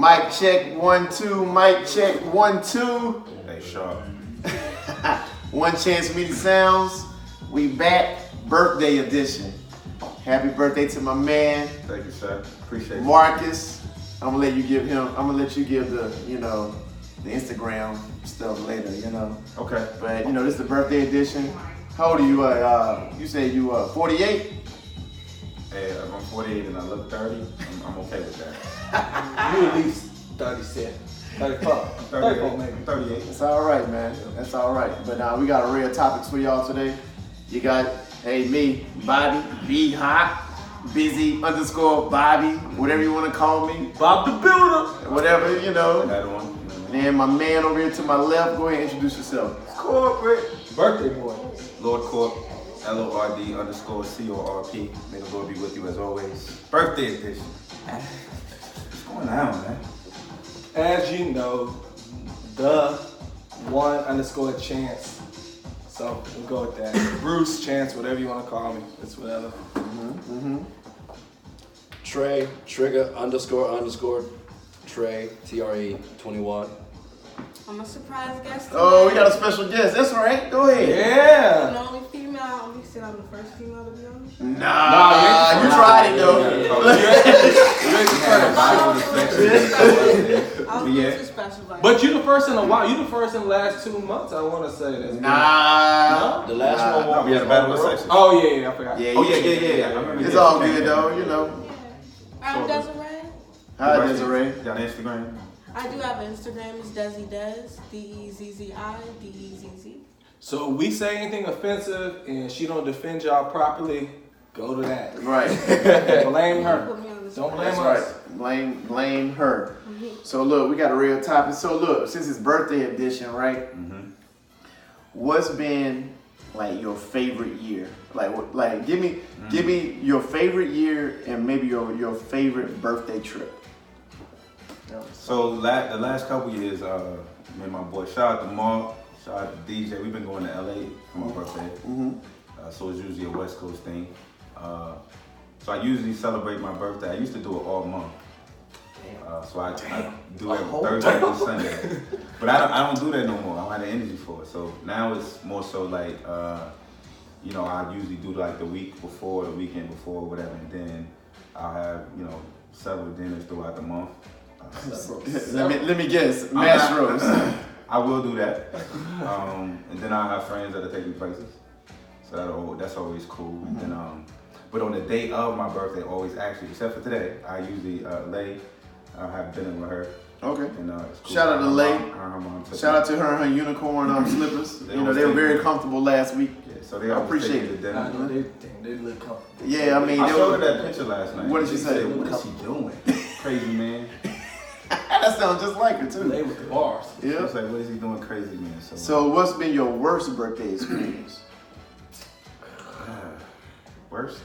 Mic check 1 2. Mic check 1 2. Hey, sharp. One Chance Media Sounds. We back, birthday edition. Happy birthday to my man. Thank you, sir. Appreciate it. Marcus. I'm gonna let you give the, the Instagram stuff later, Okay. But this is the birthday edition. How old are you? You said you 48? Hey, if I'm 48 and I look 30, I'm okay with that. You at least 37. 34. 34 maybe. 38. That's all right, man. That's all right. But we got a real topics for y'all today. You got, me, Bobby, B Hot, Busy _ Bobby, whatever you want to call me. Bob the Builder. Whatever, That one. And then my man over here to my left, go ahead and introduce yourself. Corporate. Birthday boy. Lord Corp, LORD _CORP. May the Lord be with you as always. Birthday edition. What's going on, man? As you know, the one _ Chance. So we'll go with that. Bruce, Chance, whatever you want to call me. It's whatever. Trey, Trigger _ Trey, TRE 21. I'm a surprise guest today. Oh, we got a special guest. That's right. Go ahead. Yeah. I'm the only female. I only said I'm the first female to be on the show. Nah, you tried it though. I was too special. But you the first in a while. You the first in the last 2 months. I want to say this. Nah. The last one. We had a battle section. Oh yeah, I forgot. Yeah, Oh, yeah. I remember It's that. all good though, I'm Desiree. Hi, Desiree. You got an Instagram? I do have an Instagram. It's Desi Dez. DEZZI DEZZ. So if we say anything offensive and she don't defend y'all properly, go to that. Right. Blame her. Put me on the Don't spot. blame That's us. right. Blame her. So look, we got a real topic. So look, since it's birthday edition, right? What's been like your favorite year? Like give me your favorite year and maybe your favorite birthday trip. So the last couple years, me and my boy, shout out to Mark, shout out to DJ. We've been going to LA for my birthday. So it's usually a West Coast thing. So I usually celebrate my birthday. I used to do it all month. So I do it Thursday and Sunday. But I don't do that no more. I don't have the energy for it. So now it's more so like, I usually do like the week before, the weekend before, whatever. And then I'll have, several dinners throughout the month. Let me guess. Mash roast. I will do that. And then I'll have friends that'll take me places. So that's always cool. And then, but on the day of my birthday, always actually, except for today, I usually I'll have dinner with her. Okay. And, it's cool. Shout out to Lay. Shout Shout out to her and her unicorn slippers. They were very comfortable last week. Yeah, so they I appreciate it. I know they look comfortable. Yeah, I mean, I showed her that picture last night. What did she say? What is she doing? Crazy man. That sounds just like her too. They with the bars. She Yeah. was like, what is he doing, crazy man? So what's been your worst birthday experience? Worst?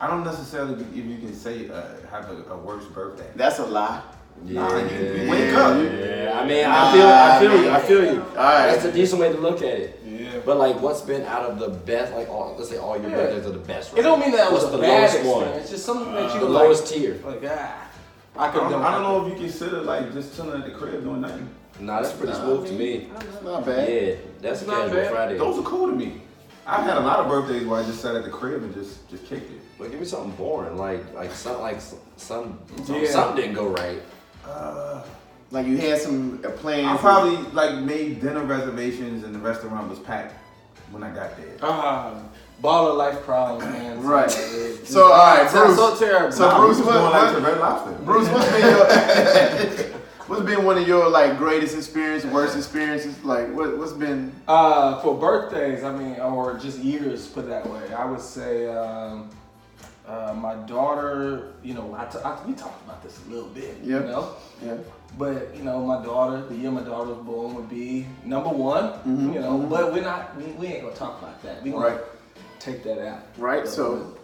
I don't necessarily, if you can say, have a worst birthday. That's a lie. Nah, you wake up. Yeah, I mean, I feel you. All right. That's a decent way to look at it. Yeah. But like, what's been out of the best? Like, let's say all your birthdays are the best. Right? It don't mean that What's was the a bad lowest experience. one? It's just something that you The like, lowest tier. I could I have done. don't know if you consider like just chilling at the crib doing nothing. Nah, that's pretty smooth to me. It's not bad. Yeah, that's a Not casual bad. Friday. Those are cool to me. I've had a lot of birthdays where I just sat at the crib and just kicked it. But give me something boring, something Yeah. didn't go right. Like you had some plans. I probably like made dinner reservations and the restaurant was packed when I got there. Baller life problems, man. Right. So all right, Bruce. So terrible. So Nah, Bruce, we was going like to Red Lobster. Bruce, what's been one of your like greatest experiences, worst experiences? Like what's been? For birthdays, I mean, or just years, put it that way, I would say my daughter. We talked about this a little bit. Yep. Yeah. But my daughter, the year my daughter was born would be number one. But we ain't gonna talk about that. We gonna take that out. Right. So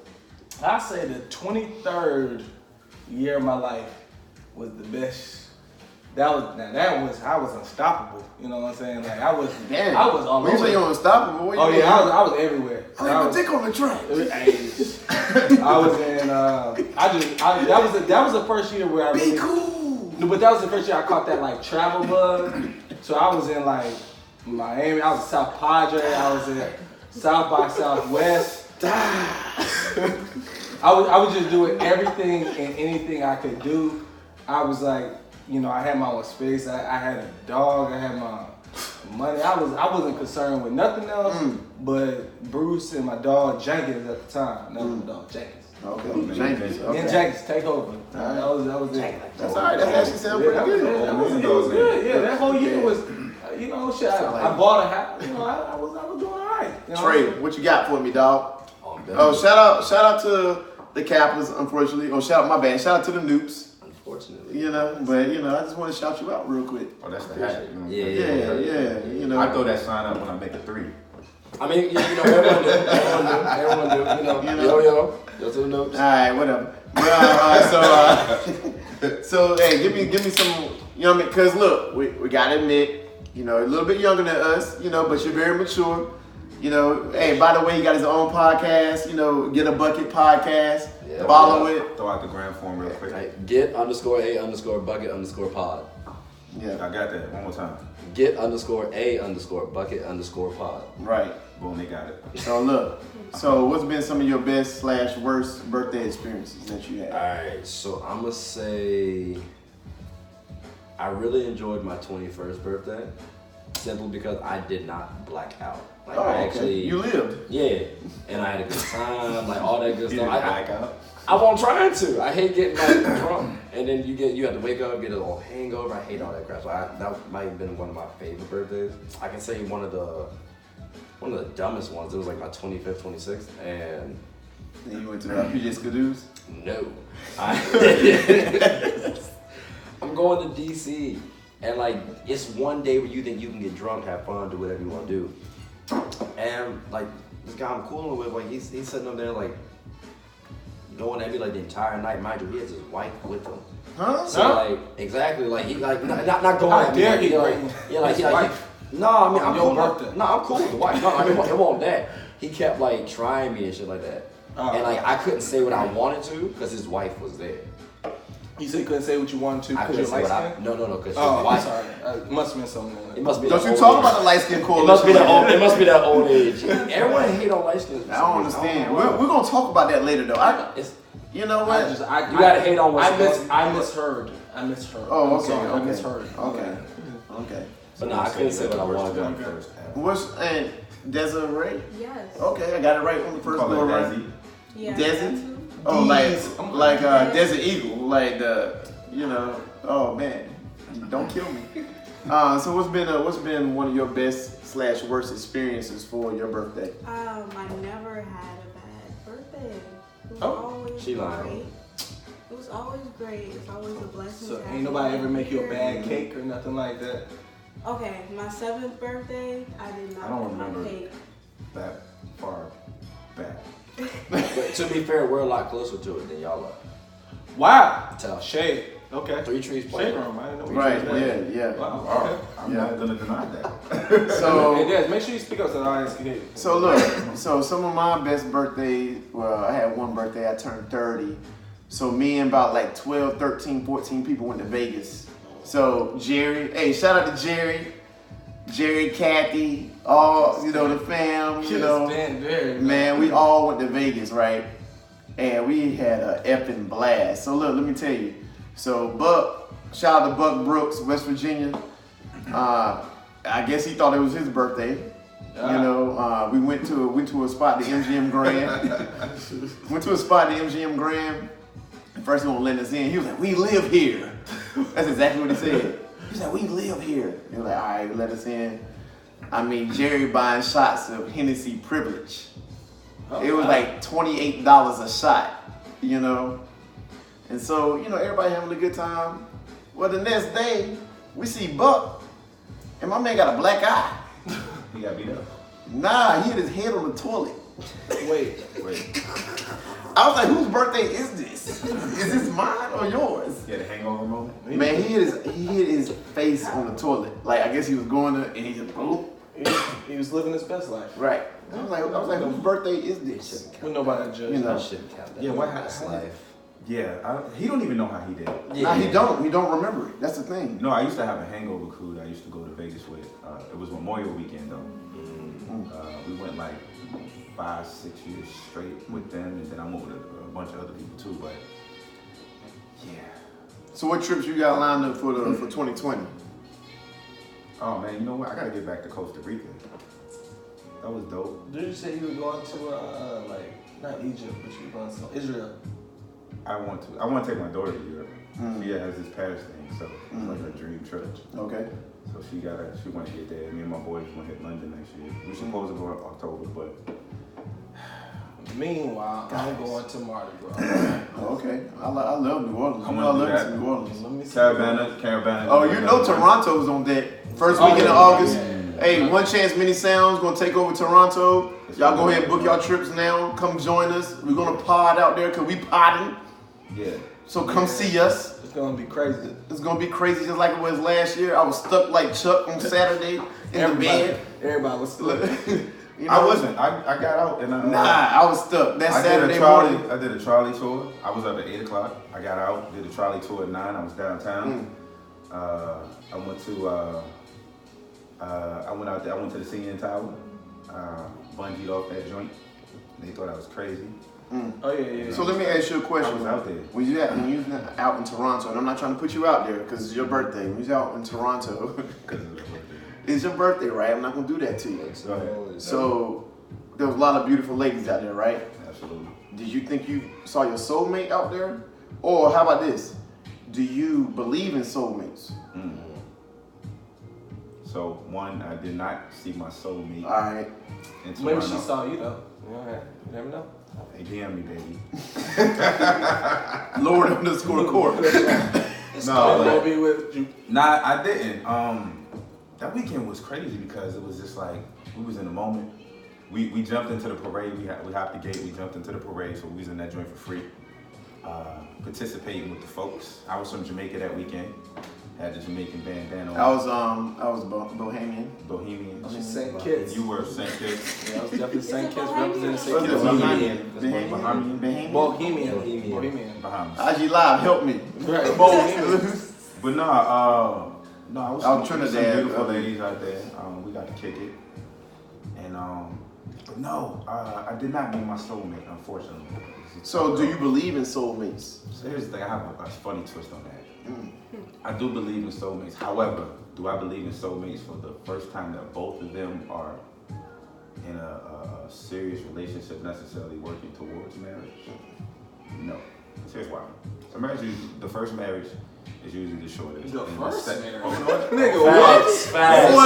I say the 23rd year of my life was the best. I was unstoppable. You know what I'm saying? Like I was all When you over. say you're unstoppable, what you mean? I was everywhere. I was dick on the track. I was in. That was the first year where I Be really, cool. But that was the first year I caught that like travel bug. So I was in like Miami, I was in South Padre, I was in South by Southwest. I was just doing everything and anything I could do. I was like, I had my own space. I had a dog. I had my money. I wasn't concerned with nothing else but Bruce and my dog Jenkins at the time. That was my dog Jenkins. Okay, Jenkins. Me and Jenkins take over. Right. That was it. That's all right. That actually sounds pretty good. That was good. Yeah, that whole year was, shit. I bought a house. I was doing all right. Trey, what you got for me, dog? Oh, shout out to the Kappas, unfortunately. Shout out to the Noops. Unfortunately. But I just want to shout you out real quick. Oh, that's the hat. Yeah. I throw that sign up when I make a 3. I mean, everyone do. Yo to the Noops. All right, whatever. But, so hey, give me some. You know what I mean? Because look, we gotta admit, a little bit younger than us, but you're very mature. Hey, by the way, he got his own podcast, Get a Bucket Podcast. Yeah, Follow it. Throw out the gram form real quick. Right. Get_A_bucket_pod. Yeah. I got that. One more time. Get_A_bucket_pod. Right. Boom, they got it. So look, what's been some of your best / worst birthday experiences that you had? Alright, so I'm gonna say I really enjoyed my 21st birthday. Simply because I did not black out. Like I actually You lived. Yeah. And I had a good time, like all that good You stuff. didn't black out? I wasn't trying to. I hate getting like drunk. And then you have to wake up, get a little hangover. I hate all that crap. So that might have been one of my favorite birthdays. I can say one of the dumbest ones. It was like my 25th, 26th, and Then you went to PJ Skadoo's? no. I'm going to DC, and like it's one day where you think you can get drunk, have fun, do whatever you want to do. And like this guy I'm cooling with, like he's sitting up there like going at me like the entire night. Mind you, he has his wife with him. Huh? So like exactly like he like not going at me. dare Like, he like his wife? no, I mean I'm Your cool. birthday. No, I'm cool with the wife. No, I mean it wasn't that. He kept like trying me and shit like that. And like I couldn't say what I wanted to because his wife was there. You said you couldn't say what you wanted to I because couldn't you're say light what I skinned? no because his Oh, I'm wife. sorry. It must have been something. It must be. Don't that you old talk age. about the light skin It coalition? must be that old. It must be that old age. Everyone hate on light skin. I don't understand. We're gonna talk about that later, though. You know what? You gotta hate on what's I misheard. Oh, I'm okay, sorry, I okay. misheard. Okay. But no, I couldn't say what I wanted. What's and Desiree? Yes. Okay, I got it right on the first Call go it around. Desi. Yeah. Desert? that too. Oh, Deez. like Desert Eagle, like the Oh man, don't kill me. So what's been one of your best / worst experiences for your birthday? I never had a bad birthday. It was Oh, always she great. lying. It was always great. It's always a blessing. So to ain't have nobody you ever make you a here. bad cake or nothing like that? Okay, my 7th birthday, I did not I don't have my remember. cake. That far back. But to be fair, we're a lot closer to it than y'all are. Wow. Tough. Shade. Okay. 3 trees Shade playing. room. I didn't know we Right, did that. yeah. Wow. Oh, Okay. I'm Yeah. not gonna deny that. Hey, So Des, make sure you speak up so the audience can hear you. so look, so some of my best birthdays, well, I had one birthday, I turned 30. So me and about like 12, 13, 14 people went to Vegas. So Jerry, hey, shout out to Jerry, Kathy, all, the fam, man, we all went to Vegas, right? And we had a effing blast. So look, let me tell you. So Buck, shout out to Buck Brooks, West Virginia. I guess he thought it was his birthday. We went to a spot, the MGM Grand. Went to a spot, the MGM Grand. At first he won't let us in. He was like, "We live here." That's exactly what he said. He's like, "We live here." He was like, "All right, let us in." I mean, Jerry buying shots of Hennessy Privilege. It was like $28 a shot, And so, everybody having a good time. Well, the next day, we see Buck, and my man got a black eye. He got beat up. Nah, he hit his head on the toilet. Wait. I was like, whose birthday is this? Is this mine or yours? He had a hangover moment. Man, he hit his face on the toilet. Like, I guess he was going to, and he just, boom. He was living his best life. Right. I was like, whose birthday is this? With nobody judge. You know. That shit count. Yeah, what That's happened? life. Yeah, he don't even know how he did it. Yeah. Nah, he don't remember it. That's the thing. No, I used to have a hangover crew that I used to go to Vegas with. It was Memorial Weekend though. We went like 5-6 years straight with them, and then I moved with a bunch of other people too. But yeah. So what trips you got lined up for 2020? Oh man, you know what? I gotta get back to Costa Rica. That was dope. Did you say you were going to like not Egypt, but you were going to Israel? I want to take my daughter to Europe. She has this Paris thing, so it's like her dream trip. Okay. So she want to get there. Me and my boys want to hit London next year. We're supposed to go in October, but Meanwhile, I'm going to Mardi Gras. Okay. I love New Orleans. I I wanna do love that. New Orleans. Let me see. Caravana. Oh, you know Toronto's on deck. First weekend of August. Hey, One Chance Mini Sounds gonna take over Toronto. Y'all go ahead and book y'all trips now. Come join us. We're gonna pod out there because we podding. Yeah. So come see us. It's gonna be crazy. It's gonna be crazy just like it was last year. I was stuck like Chuck on Saturday in the bed. Everybody was Look, stuck. you know, I wasn't. I got out and Nah, I was stuck. That Saturday morning. I did a trolley tour. I was up at 8 o'clock. I got out, did a trolley tour at 9. I was downtown. I went to I went out there. I went to the CN Tower. Bungeed off that joint. They thought I was crazy. Oh yeah. So let me ask you a question. I was out there. When you was out in Toronto, and I'm not trying to put you out there because it's your birthday. When you was out in Toronto, Because of the birthday. it's your birthday, right? I'm not gonna do that to you. Go ahead. So there was a lot of beautiful ladies out there, right? Absolutely. Did you think you saw your soulmate out there? Or how about this? Do you believe in soulmates? So one, I did not see my soulmate. All right. in Maybe Toronto. she saw you though. You never know. Hey, DM me, baby. Lord _ court. No, Gonna be with you. Nah, I didn't. That weekend was crazy because it was just like we was in the moment. We jumped into the parade. We hopped the gate. We jumped into the parade, so we was in that joint for free. Participating with the folks. I was from Jamaica that weekend. Had the Jamaican bandana on. I was Bohemian. Bohemian. St. Kitts. You were St. Kitts. Yeah, I was definitely St. Kitts Bohemian? representing St. Was it Kitts. Bohemian? Bohemian. Bahamas. IG Live, help me. Right, Bohemian. But no, I was Out some Trinidad, beautiful ladies out there. We got to kick it. And but no, I did not meet my soulmate, unfortunately. So do you believe in soulmates? So here's the thing, I have a funny twist on that. I do believe in soulmates. However, do I believe in soulmates for the first time that both of them are in a serious relationship, necessarily working towards marriage? No. Here's why. So the first marriage is usually the shortest. The And first sec- marriage? Nigga, Facts.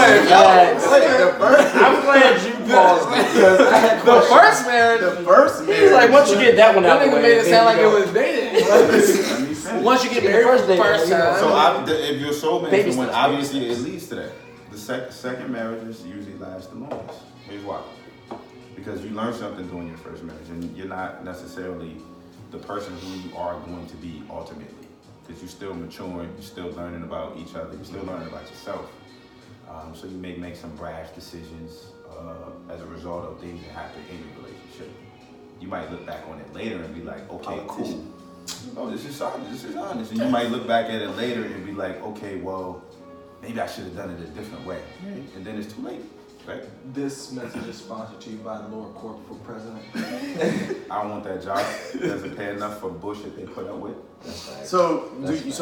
I'm glad you paused because I had The first marriage. The first marriage. He's like, once you get that one out That the nigga way, made it then sound like you it go. was dating. Let me finish. Once you get Yeah, married, first date, first you know. time. So if your soulmate Baby is the one, steps, baby obviously steps. it leads to that. The second marriages usually last the longest. Here's why. Because you learn something during your first marriage, and you're not necessarily the person who you are going to be ultimately. Because you're still maturing, you're still learning about each other, you're still learning about yourself. So you may make some brash decisions as a result of things that happen in your relationship. You might look back on it later and be like, okay, cool. Oh, this is honest. And you might look back at it later and be like, okay, well, maybe I should have done it a different way. And then it's too late, right? This message is sponsored to you by the lower court for president. I don't want that job. It doesn't pay enough for the bullshit they put up with. So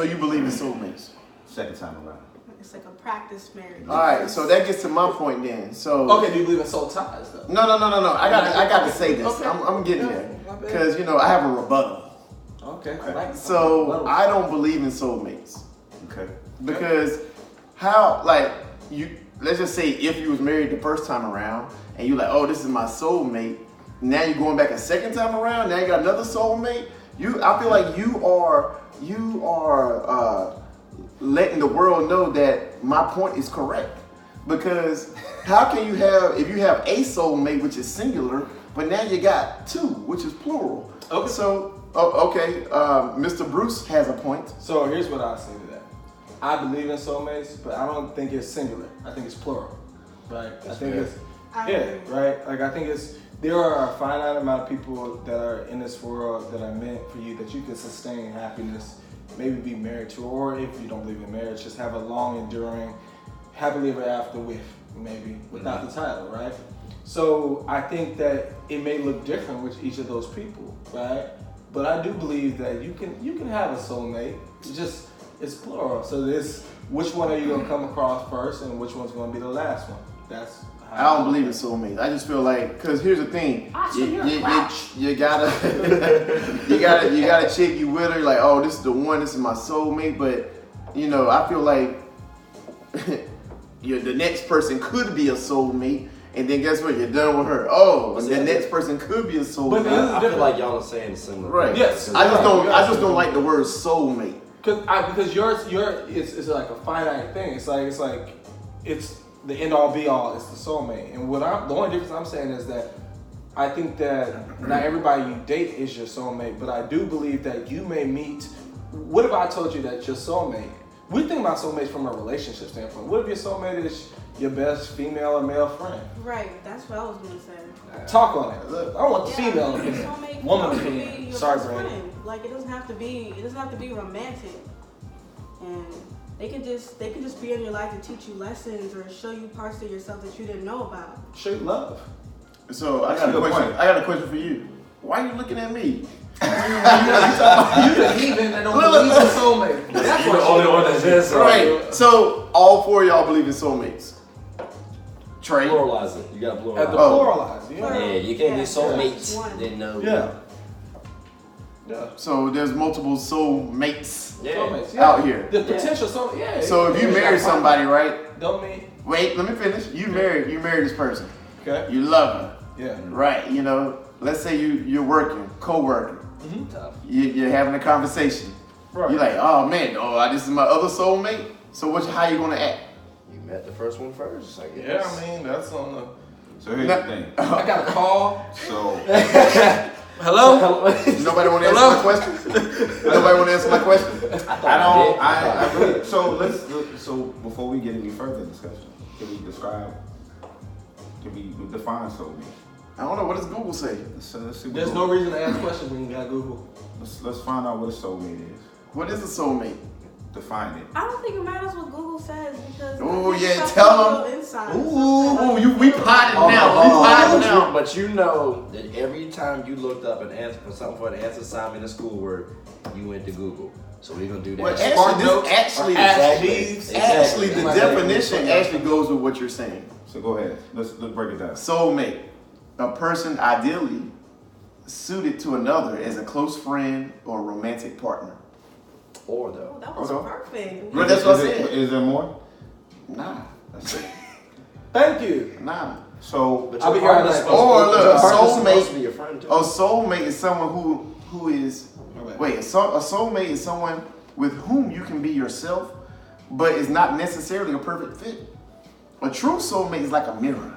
you believe in soulmates? Second time around. It's like a practice marriage. All right, so that gets to my point then. So Okay, do you believe in soul ties though? no. I got to say this. Okay. I'm getting there My bad. because I have a rebuttal. Okay, I like So I don't believe in soulmates Okay. because let's just say if you was married the first time around and you like, oh, this is my soulmate. Now you're going back a second time around. Now you got another soulmate. I feel like you are letting the world know that my point is correct. Because how can you have, if you have a soulmate, which is singular, but now you got two, which is plural. Okay. So, Mr. Bruce has a point. So here's what I say to that. I believe in soulmates, but I don't think it's singular. I think it's plural. Right? I think fair. it's I yeah, agree. right? Like I think it's there are a finite amount of people that are in this world that are meant for you, that you can sustain happiness, maybe be married to, or if you don't believe in marriage, just have a long enduring, happily ever after with, maybe, without the title, right? So I think that it may look different with each of those people, right? But I do believe that you can have a soulmate. It's plural. So this, which one are you gonna come across first, and which one's gonna be the last one? That's I don't believe in soulmates. I just feel like, cause here's the thing, you gotta you gotta check you with her, like, oh, this is the one, this is my soulmate. But you know, I feel like the next person could be a soulmate, and then guess what? You're done with her. Oh, and the next person could be a soulmate. I feel like y'all are saying similar. Right. Yes. I just don't like the word soulmate. Because yours it's like a finite thing. It's like it's the end all be all. It's the soulmate. And the only difference I'm saying is that I think that not everybody you date is your soulmate, but I do believe that you may meet. What if I told you that your soulmate? We think about soulmates from a relationship standpoint. What if your soulmate is your best female or male friend? Right, that's what I was gonna say. Talk on it. Look, I don't want the Yeah, female your opinion. soulmate can Woman also opinion. be your Sorry, best Brandon. friend. Like it doesn't have to be romantic. And they can just be in your life to teach you lessons or show you parts of yourself that you didn't know about. Show you love. So I got a question. I got a question for you. Why are you looking at me? You the heathen that don't believe in soulmate. That's You're the only one that says so. Right. So all four of y'all believe in soulmates. Trey. Pluralize it. You gotta pluralize. At the it. pluralize. You know? Yeah, you can't be Yeah, soulmates. one. Then no. Yeah. Yeah. So there's multiple soulmates Yeah. Soulmates, out here. The potential soulmate. Yeah. So if you marry somebody, right? Don't mean. Wait, let me finish. You marry this person. Okay. You love her. Yeah. Right. You know, let's say you're working, co-worker. Tough. You're having a conversation. Right. You're like, oh man, this is my other soulmate. So how you gonna act? You met the first one first, I Yeah, guess. I mean that's on the. So here's the thing. I got a call. So Hello. Nobody want to answer my question? Nobody want to answer my question? I really, so before we get any further discussion, can we define soulmate? I don't know. What does Google say? Let's see what There's no reason to ask questions when you got Google. Let's find out what a soulmate is. What is a soulmate? Define it. I don't think it matters what Google says because Oh, yeah, that's tell a 'em. little insight. We potted now. We potted now. But you know that every time you looked up an answer for something for an answer assignment in schoolwork, you went to Google. So we're gonna do that. Well, Spark notes actually, or Ask Exactly. Jeeves. actually, the Exactly. definition actually goes with what you're saying. So go ahead. Let's break it down. Soulmate, a person ideally suited to another as a close friend or romantic partner. Or Oh, though. that was Okay. perfect. But that's what I Is it- said. Is there more? Nah, That's it. Thank you. nah. So But I'll your be here all partner's night. supposed Or to- look, your partner's soulmate- supposed to be your friend too. A soulmate is someone who is wait. A soulmate is someone with whom you can be yourself, but is not necessarily a perfect fit. A true soulmate is like a mirror,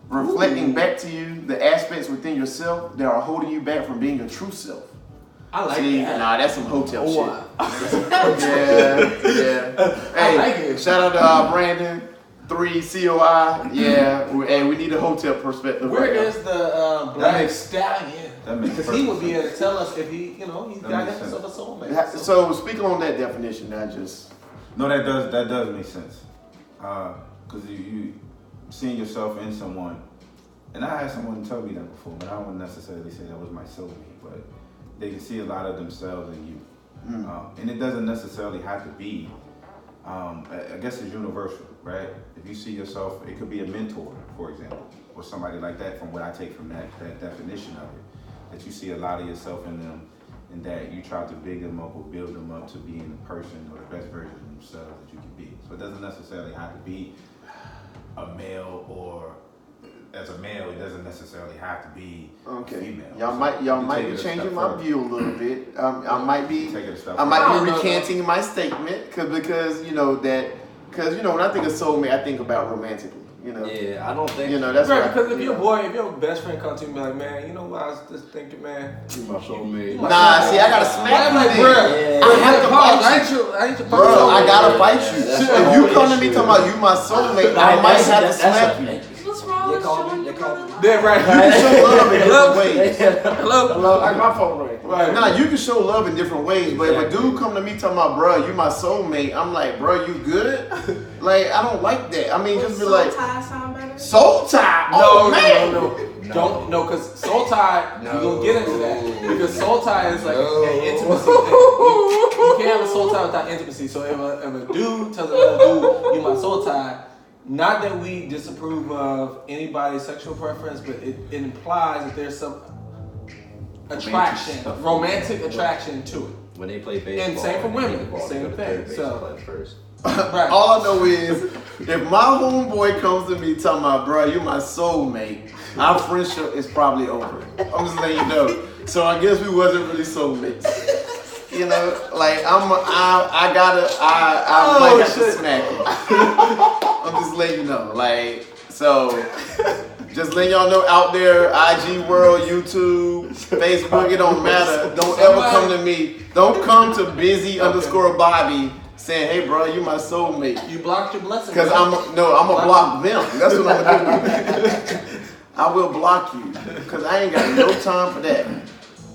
reflecting back to you the aspects within yourself that are holding you back from being your true self. I like See, that. nah, that's some hotel shit. Wow. Yeah. Hey, like it. shout out to Brandon, 3 COI. Yeah, we need a hotel perspective. Where right now. is the black makes- stallion? that makes Because he would perfect be able to tell us if he's That got makes himself a sense. soulmate. So speaking on that definition, not just no, that does make sense. Because you seeing yourself in someone, and I had someone tell me that before, but I wouldn't necessarily say that was my soulmate, but they can see a lot of themselves in you. And it doesn't necessarily have to be, I guess it's universal, right? If you see yourself, it could be a mentor, for example, or somebody like that from what I take from that definition of it, that you see a lot of yourself in them and that you try to big them up or build them up to being the person or the best version of themselves that you can be. So it doesn't necessarily have to be a male, or as a male, it doesn't necessarily have to be okay. female. Y'all So might you be take it a step changing my further. view a little bit. I might be Take it a step I might further. be recanting my statement because when I think of soulmate, I think about romantically. You know, Yeah, I don't think. that's Right, what because if you your know. boy, if your best friend comes to you and be like, man, you know what I was just thinking, man. You my soulmate. Nah, see, I gotta smack I'm you like, then. bruh, Yeah. I have to pause. fight you. I ain't your Bro, I gotta fight you. that's If the you whole come to me issue. talking about you my soulmate, I might have to smack you. What's wrong with showing They your call brother me They're right. You can show love in different ways. Hello. Like my phone ring. Right. Nah, you can show love in different ways, but if a dude come to me talking about, bro, you my soulmate, I'm like, bro, you good? Like, I don't like that. I mean, just be like, soul tie sound better? soul tie. Oh man. Don't because soul tie. We're gonna get into that because soul tie is like an intimacy thing. You can't have a soul tie without intimacy. So if a dude tells another dude, you my soul tie. Not that we disapprove of anybody's sexual preference, but it implies that there's some romantic attraction to it. When they play baseball. And same for women, same thing. So, right. All I know is, if my homeboy comes to me talking about, bro, you my soulmate, our friendship is probably over. I'm just letting you know. So I guess we wasn't really soulmates. You know, like I might have to smack him. I'm just letting you know, like, so just letting y'all know out there, IG world, YouTube, Facebook, it don't matter. Don't ever come to me. Don't come to busy_Bobby saying, hey bro, you my soulmate. You blocked your blessing. Cause I'm gonna block them. That's what I'm gonna do. I will block you. Cause I ain't got no time for that.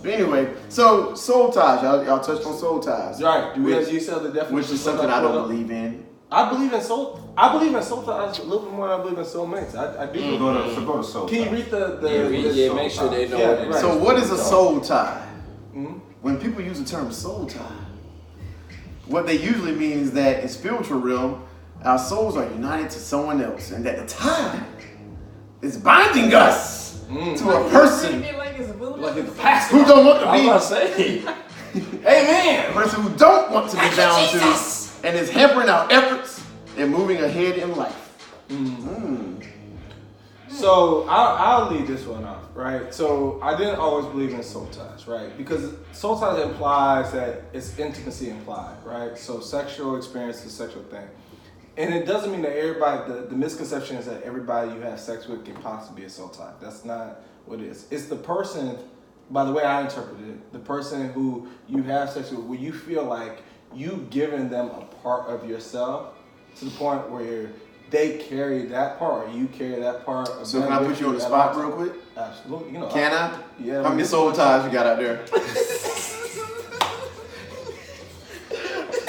But anyway, so soul ties, y'all touched on soul ties. Right. You said the definition. Which is something I don't believe in. I believe in soul ties a little bit more than I believe in soulmates. I do. Go to soul. Can you read the make sure they know what it is. So what is a soul tie? When people use the term soul tie, what they usually mean is that in spiritual realm, our souls are united to someone else, and that the tie is binding us to a person like it's past who don't want to I'm be. about to say. Amen. A person who don't want to be bound to, and is hampering our efforts in moving ahead in life. So I'll lead this one off, right? So I didn't always believe in soul ties, right? Because soul ties implies that it's intimacy implied, right? So sexual experience is a sexual thing. And it doesn't mean that everybody, the misconception is that everybody you have sex with can possibly be a soul tie. That's not what it is. It's the person, by the way I interpret it, the person who you have sex with, where you feel like you've given them a part of yourself to the point where they carry that part, or you carry that part. Of So can I put you on the spot real quick? Absolutely. You know. Can I? Yeah. How many soul ties you got out there?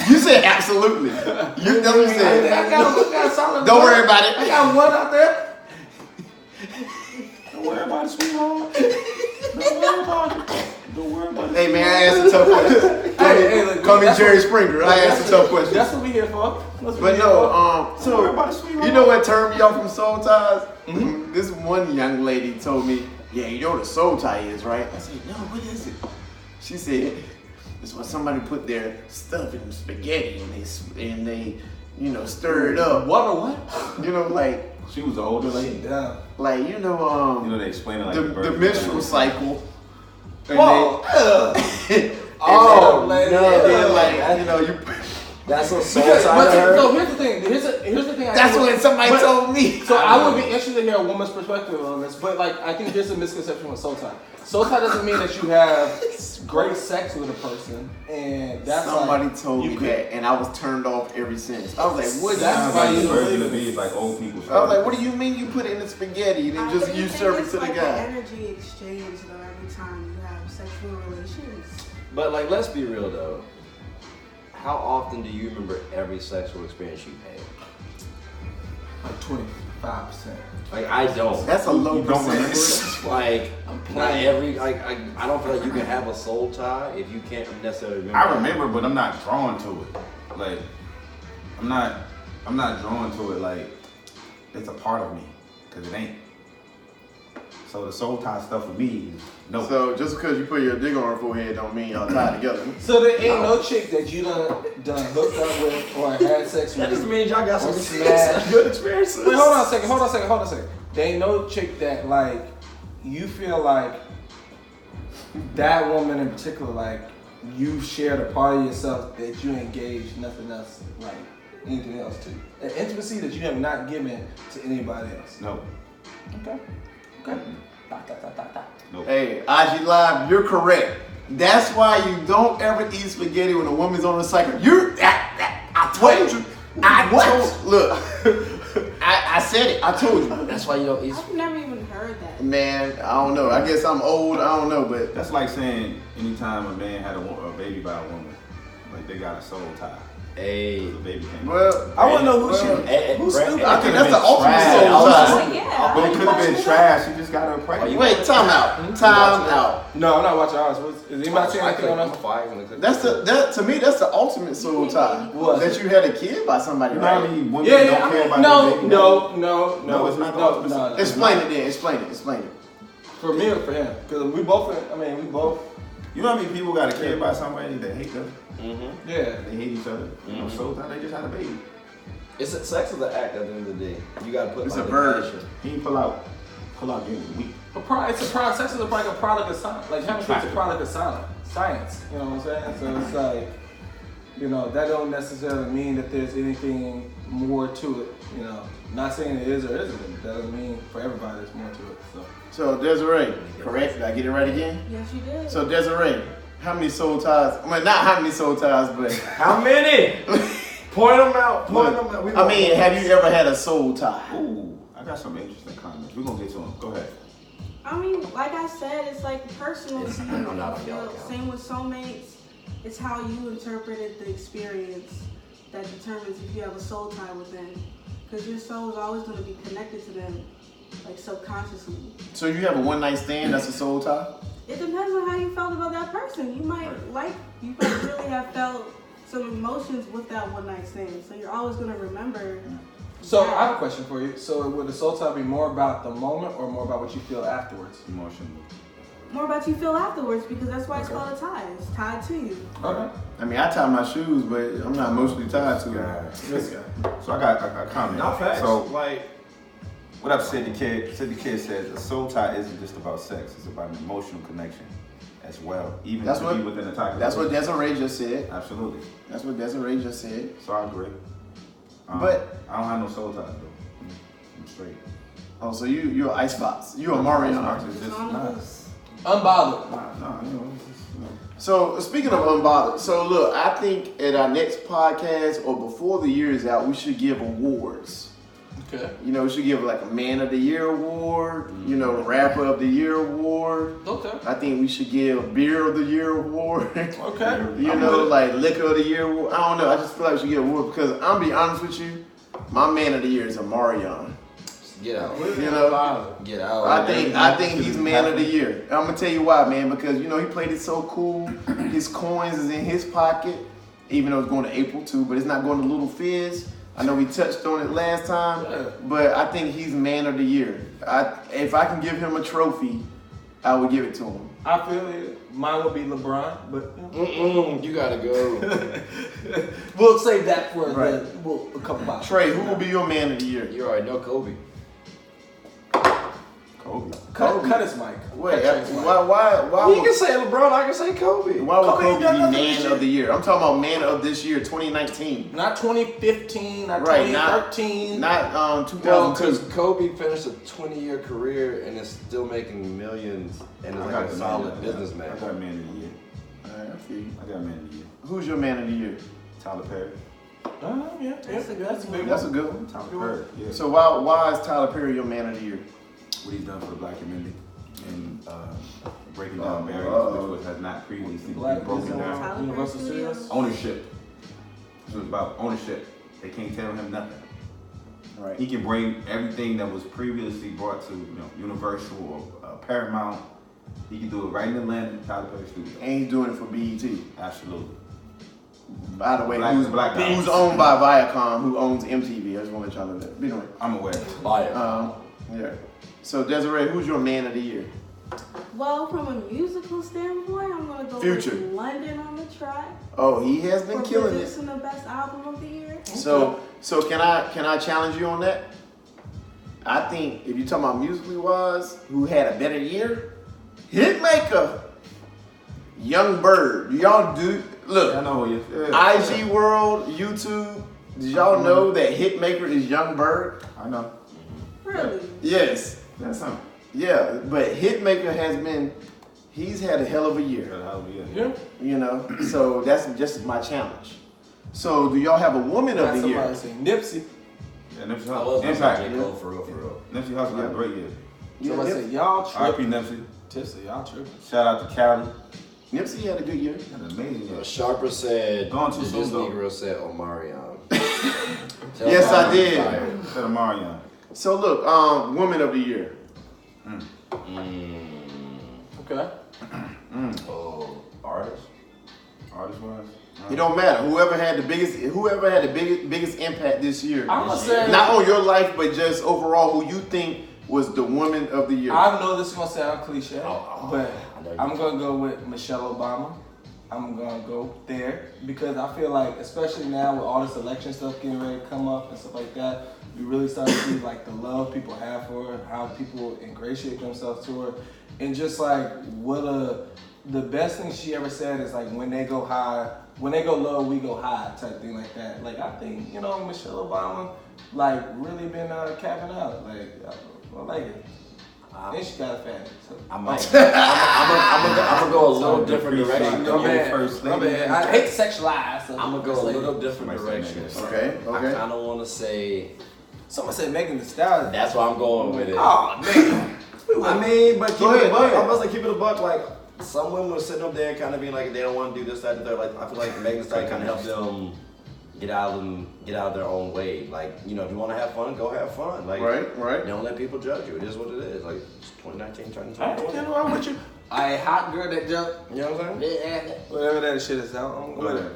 You said absolutely. You know what you said. I got solid. Don't worry about it. I got one out there. Don't worry about it, sweetheart. Don't worry about it. Don't worry about it. Hey man, I asked a tough question. Call me Jerry Springer. I asked a tough question. That's what we here for. But no, so you know what turned me off from soul ties? This one young lady told me, yeah, you know what a soul tie is, right? I said, no, what is it? She said, it's when somebody put their stuff in spaghetti and they you know, stir it up. What or what? You know, like She was an older lady. Yeah. like You know they explain it like the menstrual cycle. And Whoa. Oh, no. and then like, you know, you That's a soul Because, tie to her. so here's the thing. Here's the thing. that's what somebody told me. So I would be interested to hear a woman's perspective on this, but like I think there's a misconception with soul tie. Soul tie doesn't mean that you have great sex with a person, and that's Somebody like, told me that, and I was turned off ever since. I was like, what? That's Sounds why like you the don't version believe of me is like old people. I was like, what do you mean you put it in the spaghetti and then just you serve it to the like guy? An energy exchange though every time you have sexual relations. But like, let's be real though. How often do you remember every sexual experience you've had? like 25%. Like I don't. That's a low You don't percentage. Like I'm not playing. every. Like I don't feel like you can have a soul tie if you can't necessarily remember. I remember, but I'm not drawn to it. Like, I'm not drawn to it. Like, it's a part of me, cause it ain't. So the soul tie stuff with me is no. So just because you put your dick on her forehead don't mean y'all tied together. So there ain't no chick that you done hooked up with or had sex with. That just means y'all got some Smash. good experiences. Wait, hold on a second. There ain't no chick that like you feel like that woman in particular, like you shared a part of yourself that you engaged nothing else, like anything else to. An intimacy that you have not given to anybody else. No. Okay. No. Hey, IG Live, you're correct. That's why you don't ever eat spaghetti when a woman's on a cycle. I told you. Look, I said it. I told you. That's why you don't eat. I've never even heard heard that. Man, I don't know. I guess I'm old. I don't know, but That's like saying anytime a man had a baby by a woman, like they got a soul tie. Hey. The baby came. well, I want to know who's stupid. I think that's the ultimate trash. soul tie. Oh, yeah. But it could have been trash. You just got her pregnant. Wait, time out. Time out. No, I'm not watching ours. Is anybody saying anything on us? That to me, that's the ultimate soul tie. What? That you had a kid by somebody, You know what I right? mean? Women Yeah, don't care about no, their baby. no, it's not the ultimate soul. Explain it then. Explain it. For me or for him? Because we both. You know how many people got a kid by somebody that hate them? Mm-hmm. Yeah. They hate each other. You know, so they just had a baby. Sex is an act at the end of the day. You gotta put It's like a verb. intention. He ain't pull out getting weak. It's a product. Sex is like a product of science. Like having kids is a product of science. You know what I'm saying? So it's like, you know, that don't necessarily mean that there's anything more to it. You know, not saying it is or isn't. That doesn't mean for everybody there's more to it. So Desiree, correct? Did I get it right again? Yes, you did. So Desiree, how many soul ties? I mean, not how many soul ties, but How many? Point them out. I mean, have you ever had a soul tie? Ooh, I got some interesting comments. We're gonna get to them. Go ahead. I mean, like I said, it's like personal to you. I'm not on y'all You know, account. same with soulmates. It's how you interpreted the experience that determines if you have a soul tie with them. Because your soul is always going to be connected to them, like subconsciously. So you have a one night stand that's a soul tie? It depends on how you felt about that person. You might really have felt some emotions with that one night stand. So you're always going to remember. So I have a question for you. So would the soul tie be more about the moment or more about what you feel afterwards? Emotional. More about you feel afterwards, because that's why it's called a tie. It's tied to you. Okay. I mean, I tie my shoes, but I'm not emotionally tied to it. This guy. So I got a comment. Not facts. So Like, what up, Sid the Kid? Sid the Kid says a soul tie isn't just about sex; it's about an emotional connection as well, even That's to what- be within a toxic. That's what relationship. Desiree just said. Absolutely. That's what Desiree just said. So I agree. But- I don't have no soul ties though. I'm straight. Oh, so you're an icebox. You're a Marion. It's just on nah, this. Unbothered. nah, you know, it's just, you know. So speaking of unbothered, so look, I think at our next podcast or before the year is out, we should give awards. Okay. You know, we should give like a Man of the Year award, you know, Rapper of the Year award. Okay. I think we should give Beer of the Year award. Okay. You know, like Liquor of the Year award. I don't know. I just feel like we should get an award because I'm be honest with you, my Man of the Year is Amarion. get out. You know, Get out. I think he's Man of the Year. I'm gonna tell you why, man. Because you know he played it so cool. His coins is in his pocket, even though it's going to April too, but it's not going to Little Fizz. I know we touched on it last time, but I think he's Man of the Year. If I can give him a trophy, I would give it to him. I feel it. Mine would be LeBron, but You gotta go. we'll save that for Right. a couple hours. Trey, who will be your Man of the Year? You already know Kobe. Kobe. Cut his mic. Wait, Cut Trey's mic. why You can would, say LeBron, I can say Kobe. why would Kobe Kobe ain't be done nothing this Man year. of the Year? I'm talking about Man of this year, 2019. Not 2015, not Right, 2013. Not Well, 2002. because Kobe finished a 20-year career and is still making millions and is I like got a the solid man. businessman. I got Man of the Year. Alright, I feel you. I got Man of the Year. Who's your Man of the Year? Tyler Perry. Yeah, That's a good that's a big one. That's a one. good one. Tyler Perry. Yeah. So why is Tyler Perry your Man of the Year? What he's done for the black community and breaking down barriers which has not previously Black been broken Business down. Tyler Universal Perry Studios. Studios. Ownership. This was about ownership. They can't tell him nothing. Right. He can bring everything that was previously brought to Universal or Paramount. He can do it right in Atlanta, Tyler Perry Studios. And he's doing it for BET. Absolutely. By the way, Black- who's black guy. who's owned by Viacom, who owns MTV. I just want to let y'all know that. But anyway, I'm aware. Buy it. yeah. So Desiree, who's your Man of the Year? Well, from a musical standpoint, I'm gonna go Future. with London on the track Oh, he has been for killing it. producing the best album of the year. So can I challenge you on that? I think if you're talking about musically wise, who had a better year? Hitmaker, Young Bird. Do y'all do look? I know who you. Yeah. IG World, YouTube. Did y'all know that Hitmaker is Young Bird? I know. Really? Yes. That's something. Yeah, but Hitmaker he's had a hell of a year. Yeah. You know, so that's just my challenge. So do y'all have a Woman Got of the Year? somebody saying Nipsey. Yeah, Nipsey I was Hussle. gonna say J. Impact. Cole for real, for real. Nipsey Hussle had a great year. So I said, y'all R.I.P. tripping. Nipsey. Tipsy, y'all tripping. Shout out to Cali. Nipsey had a good year. Had an amazing year. Sharper said, Gone too this soon, though. Negro said Omarion. Yes, I did. Said Omarion. So look, woman of the year. Okay. Oh, artist? Artist wise. It don't matter. Whoever had the biggest impact this year. I'm gonna say, Not on your life, but just overall, who you think was the woman of the year. I know this is gonna sound cliche, but I know you I'm gonna go with Michelle Obama. I'm gonna go there because I feel like, especially now with all this election stuff getting ready to come up and stuff like that, we really start to see like the love people have for her, how people ingratiate themselves to her, and just like the best thing she ever said is like when they go low, we go high type thing like that. Like I think Michelle Obama like really been capping out. Like I like it. And she got a family. So. I'm gonna go a little different direction. My bad. I hate to sexualize. So I'm gonna go a little different direction. Okay. I kind of want to say. Someone said Megan Thee Stallion. That's why I'm going with it. Oh man. I mean, but keep Go it a ahead, buck. go ahead. I'm about to keep it a buck. Like some women were sitting up there, kind of being like they don't want to do this, that, and third. Like I feel like Megan Thee Stallion kind of helps them get out of their own way. Like if you want to have fun, go have fun. Like Right. Don't let people judge you. It is what it is. Like it's 2019 turning I 2020. I'm with you. I hot girl that jump. You know what I'm saying? Whatever that shit is out. I'm with it.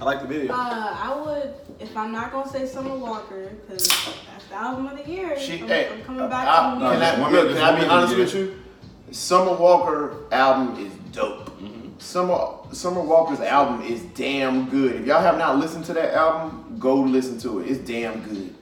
I like the video. I would, if I'm not gonna say Summer Walker, because that's the album of the year. I'm coming back to Can I be honest with you? Summer Walker album is dope. Summer Walker's album is damn good. If y'all have not listened to that album, go listen to it. It's damn good.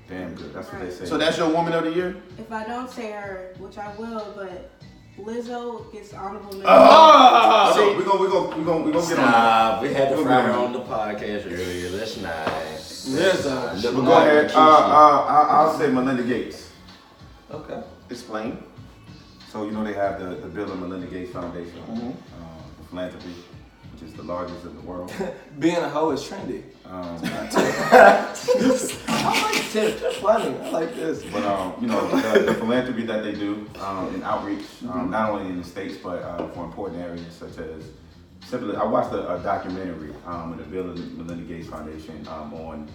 Damn good. That's what they say. So that's your woman of the year? If I don't say her, which I will, but Lizzo gets honorable mention. So we're gonna get on that. We had to fry her on the podcast earlier. That's nice. Lizzo. But go ahead. I'll say Melinda Gates. Okay. Explain. So they have the Bill and Melinda Gates Foundation, for philanthropy, which is the largest in the world. Being a hoe is trendy. Um, I like this. That's funny. I like this. But the philanthropy that they do in outreach, not only in the States but for important areas such as simply. I watched a documentary with the Bill and Melinda Gates Foundation on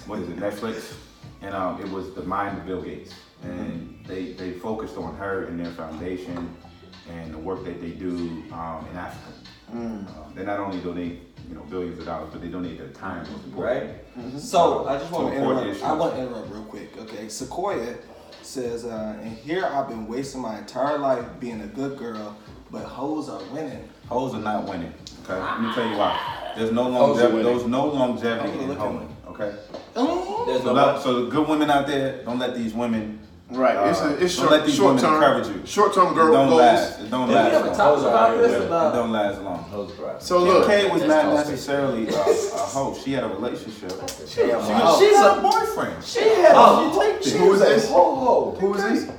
what is it, Netflix, and it was the mind of Bill Gates, and they focused on her and their foundation and the work that they do in Africa. They not only donate billions of dollars, but they donate their time. Right. So I just want to important interrupt. issues. I want to interrupt real quick. Okay, Sequoia says, and here I've been wasting my entire life being a good girl, but hoes are winning. Hoes are not winning. Okay, let me tell you why. There's no Hoes are longevity. winning. There's no longevity I'm in looking. hoeing. Okay. There's no. So the good women out there, don't let these women. Right. It's don't let these short women term. encourage you. Short term It girl don't goals. last. It don't Did we last ever long. talk Hoes are about out this? here It About don't last long. Hoes are out. So look, Kay was That's not toxic. necessarily a hoe. She had a relationship. She Wow. had a boyfriend. She had. She taked it. Who is this? Ho. Who is this?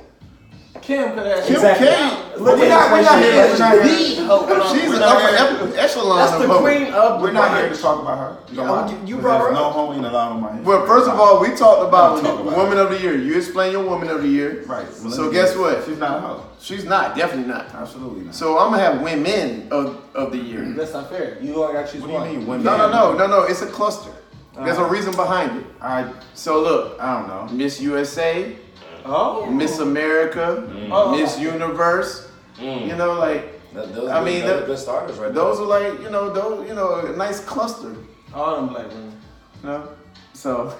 Kim Kardashian. Kim Exactly. K. We're not here. We're not here. She's We're an not upper echelon That's of the hoe. queen of the We're not here to bunch. talk about her. You brought her There's no up. hoeing allowed on my head. Well, first of all, we talked about Talk about woman of the year. You explain your woman of the year. Right. So guess what? She's not a hoe. She's not. Definitely not. Absolutely not. So I'm gonna have women of the year. That's not fair. You only got to choose What do you one. mean women? No. It's a cluster. There's a reason behind it. So look, I don't know. Miss USA, Oh. Miss America, Oh. Miss Universe. You know, like Those I mean, are good starters right those are like a nice cluster. All them black women. You know, so.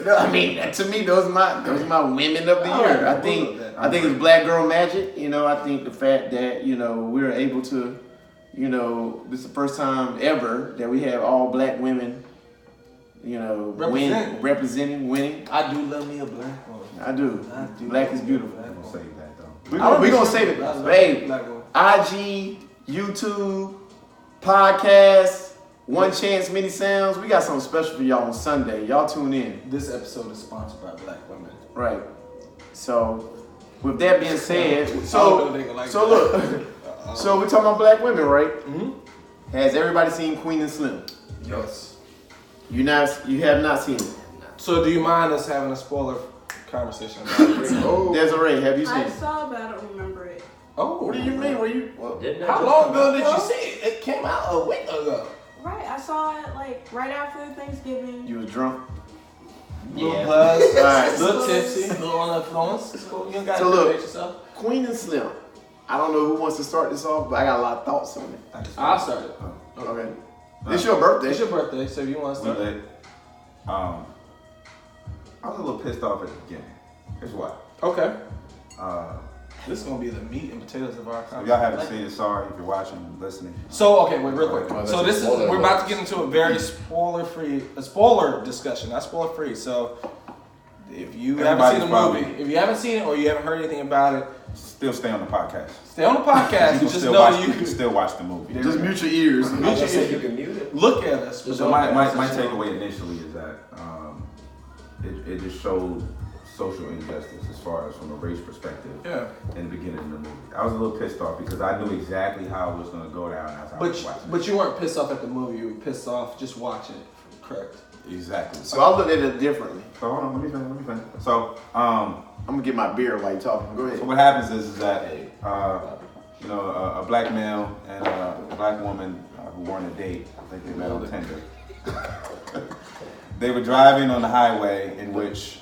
I mean, to me, those are my women of the year. I think it's Black Girl Magic. I think the fact that we're able to, this is the first time ever that we have all black women, representing, winning. I do love me a black woman. I do. Black is beautiful. I'm gonna save that though. We're gonna save it. Hey, Black woman. IG, YouTube, podcast, One Chance Mini Sounds. We got something special for y'all on Sunday. Y'all tune in. This episode is sponsored by black women. Right. So, with that being said, I don't know so if they gonna like so that. look, so we're talking about black women, right? Mm-hmm. Has everybody seen Queen and Slim? Yes. You have not seen it. So do you mind us having a spoiler conversation about it? Desiree, have you seen I it? saw, but I don't remember it. Oh, What do you mean? Were you? Well, How long ago did you see it? It came out a week ago. Right, I saw it like right after Thanksgiving. you was drunk. Little buzz, Alright. little tipsy, little on influence. It's cool. You don't gotta So look, debate yourself. Queen and Slim. I don't know who wants to start this off, but I got a lot of thoughts on it. I'll start it. Okay. It's your birthday. It's your birthday, so if you want to We start. lit. I was a little pissed off at the beginning. Here's why. Okay. Uh, This is gonna be the meat and potatoes of our if conversation. y'all haven't seen it, sorry. If you're watching, listening. So okay, wait, real quick. Well, So that's this is a spoiler we're about to alert. get into a very spoiler discussion, not spoiler free. So if you haven't seen the Everybody's movie, if you haven't seen it or you haven't heard anything about it, Still stay on the podcast. stay on the podcast. You can Just still know watch, you you can can still watch the movie. Just mute your ears. I was gonna say you can mute it. look at us. but Just So don't my ask us. takeaway initially is that it just showed social injustice as far as from a race perspective Yeah. in the beginning of the movie. I was a little pissed off because I knew exactly how it was going to go down as I was watching. But you weren't pissed off at the movie. You were pissed off just watching it. Correct. Exactly. So I looked at it differently. So hold on, let me finish. So I'm gonna get my beer while you talking. Go ahead. So what happens is that a black male and a black woman who were on a date, I think they met on Tinder. They were driving on the highway in which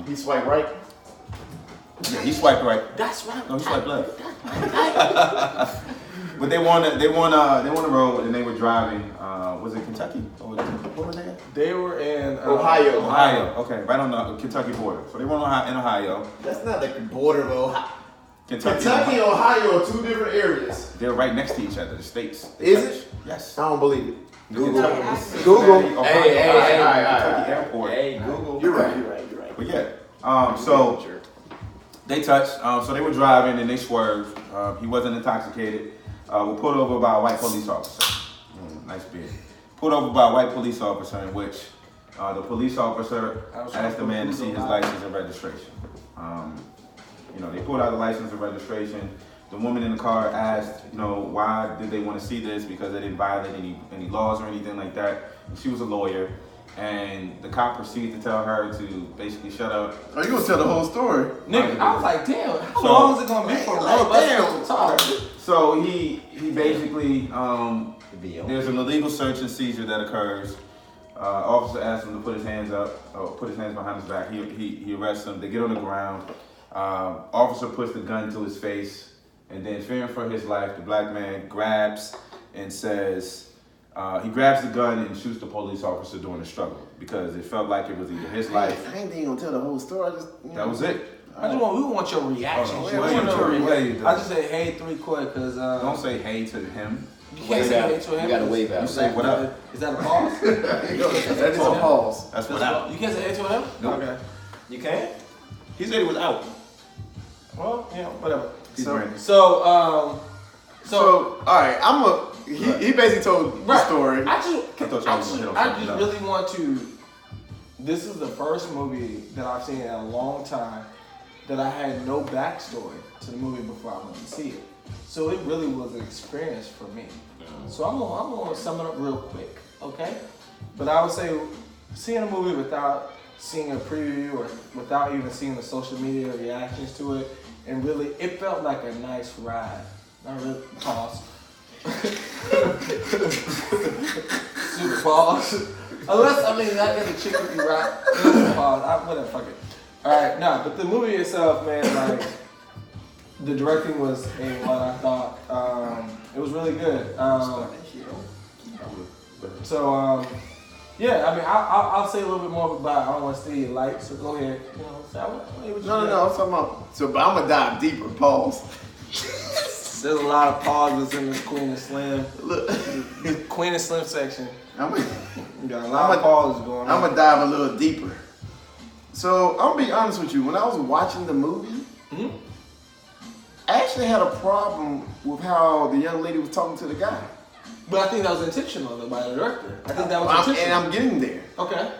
He swiped right. yeah, he swiped right. That's right. No, he swiped left. But they were on the road and they were driving. Was it Kentucky? Or what were they at? They were in Ohio. Ohio. Okay, right on the Kentucky border. So they were in Ohio. That's not the border of Ohio. Kentucky and Ohio are two different areas. They're right next to each other. The states. They Is touch. it? Yes. I don't believe it. Google. Google. Ohio, Hey, Kentucky airport. Hey, Google. You're right. But yeah, so they touched. So they were driving and they swerved. He wasn't intoxicated. Were pulled over by a white police officer. Nice beard. Pulled over by a white police officer in which the police officer asked the man to see his license and registration. They pulled out the license and registration. The woman in the car asked, why did they want to see this? Because they didn't violate any laws or anything like that. She was a lawyer. And the cop proceeded to tell her to basically shut up. Oh, you gonna tell the whole story? Nigga, I was like, damn, how long is it gonna be for damn. to talk? So he basically, there's an illegal search and seizure that occurs. Officer asks him to put his hands up, or put his hands behind his back. He arrests him. They get on the ground. Officer puts the gun to his face, and then fearing for his life, the black man grabs and says, he grabs the gun and shoots the police officer during the struggle because it felt like it was either his life. I ain't even gonna tell the whole story. That was it. We want your reaction. Oh, We wait, want your wait, reaction. wait. I just said hey 3 quick because Don't say hey to him. you can't say hey to him. You gotta wave out. You say what up. Is that a pause? That is a pause. That's what happened. You can't say hey to him. Nope. Okay. You can't? He said he was out. Well, whatever. He's So- ready. So So, all right, he basically told the Right. story. I thought y'all was gonna hit on I something just else. really want to. This is the first movie that I've seen in a long time that I had no backstory to the movie before I went to see it. So it really was an experience for me. So I'm gonna sum it up real quick, okay? But I would say seeing a movie without seeing a preview or without even seeing the social media reactions to it, and really it felt like a nice ride. Not really pause. Super pause. Unless I get the chick with you right. Pause. Whatever, fuck it. Alright, but the movie itself, man, like the directing was A1, I thought. It was really good. I'll say a little bit more about it. I don't want to steal your light, so go ahead. No, I'm talking about. So, but I'm gonna dive deeper. Pause. There's a lot of pauses in this Queen and Slim. Look, The Queen and Slim section. I'm You got a lot of pauses going on. gonna dive a little deeper. So I'm gonna be honest with you. When I was watching the movie, I actually had a problem with how the young lady was talking to the guy. But I think that was intentional though by the director. I think that was And intentional. I'm getting there. Okay.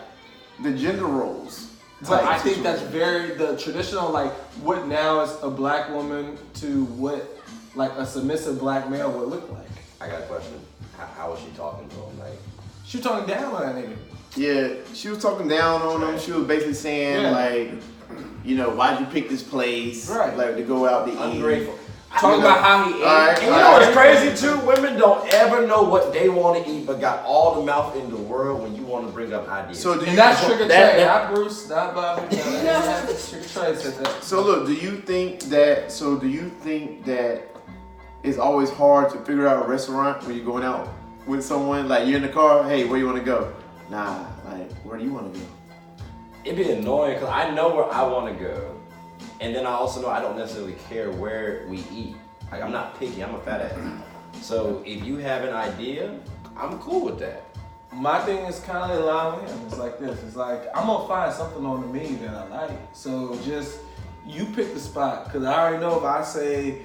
The gender roles. But type I think that's situation. very the traditional, like what now is a black woman to what like a submissive black male would look like. I got a question. How was she talking to him? Like, She was talking down on that nigga. Yeah, she was talking down on him. She was basically saying like, you know, why'd you pick this place? Right. Like to go out to eat. Ungrateful. Talking about how he ate. And you know what's crazy too? Women don't ever know what they want to eat, but got all the mouth in the world when you want to bring up ideas. So do you? And that's Trigger that- Trey, that- not Bruce, not Bobby. Trigger Trey said that. So look, do you think that? So do you think that it's always hard to figure out a restaurant when you're going out with someone? Like you're in the car. Hey, where you want to go? Nah. Like where do you want to go? It'd be annoying because I know where I want to go, and then I also know I don't necessarily care where we eat. Like I'm not picky. I'm a fat ass. So if you have an idea, I'm cool with that. My thing is kind of in line with him. It's like this. It's like I'm gonna find something on the menu that I like. So just you pick the spot, because I already know if I say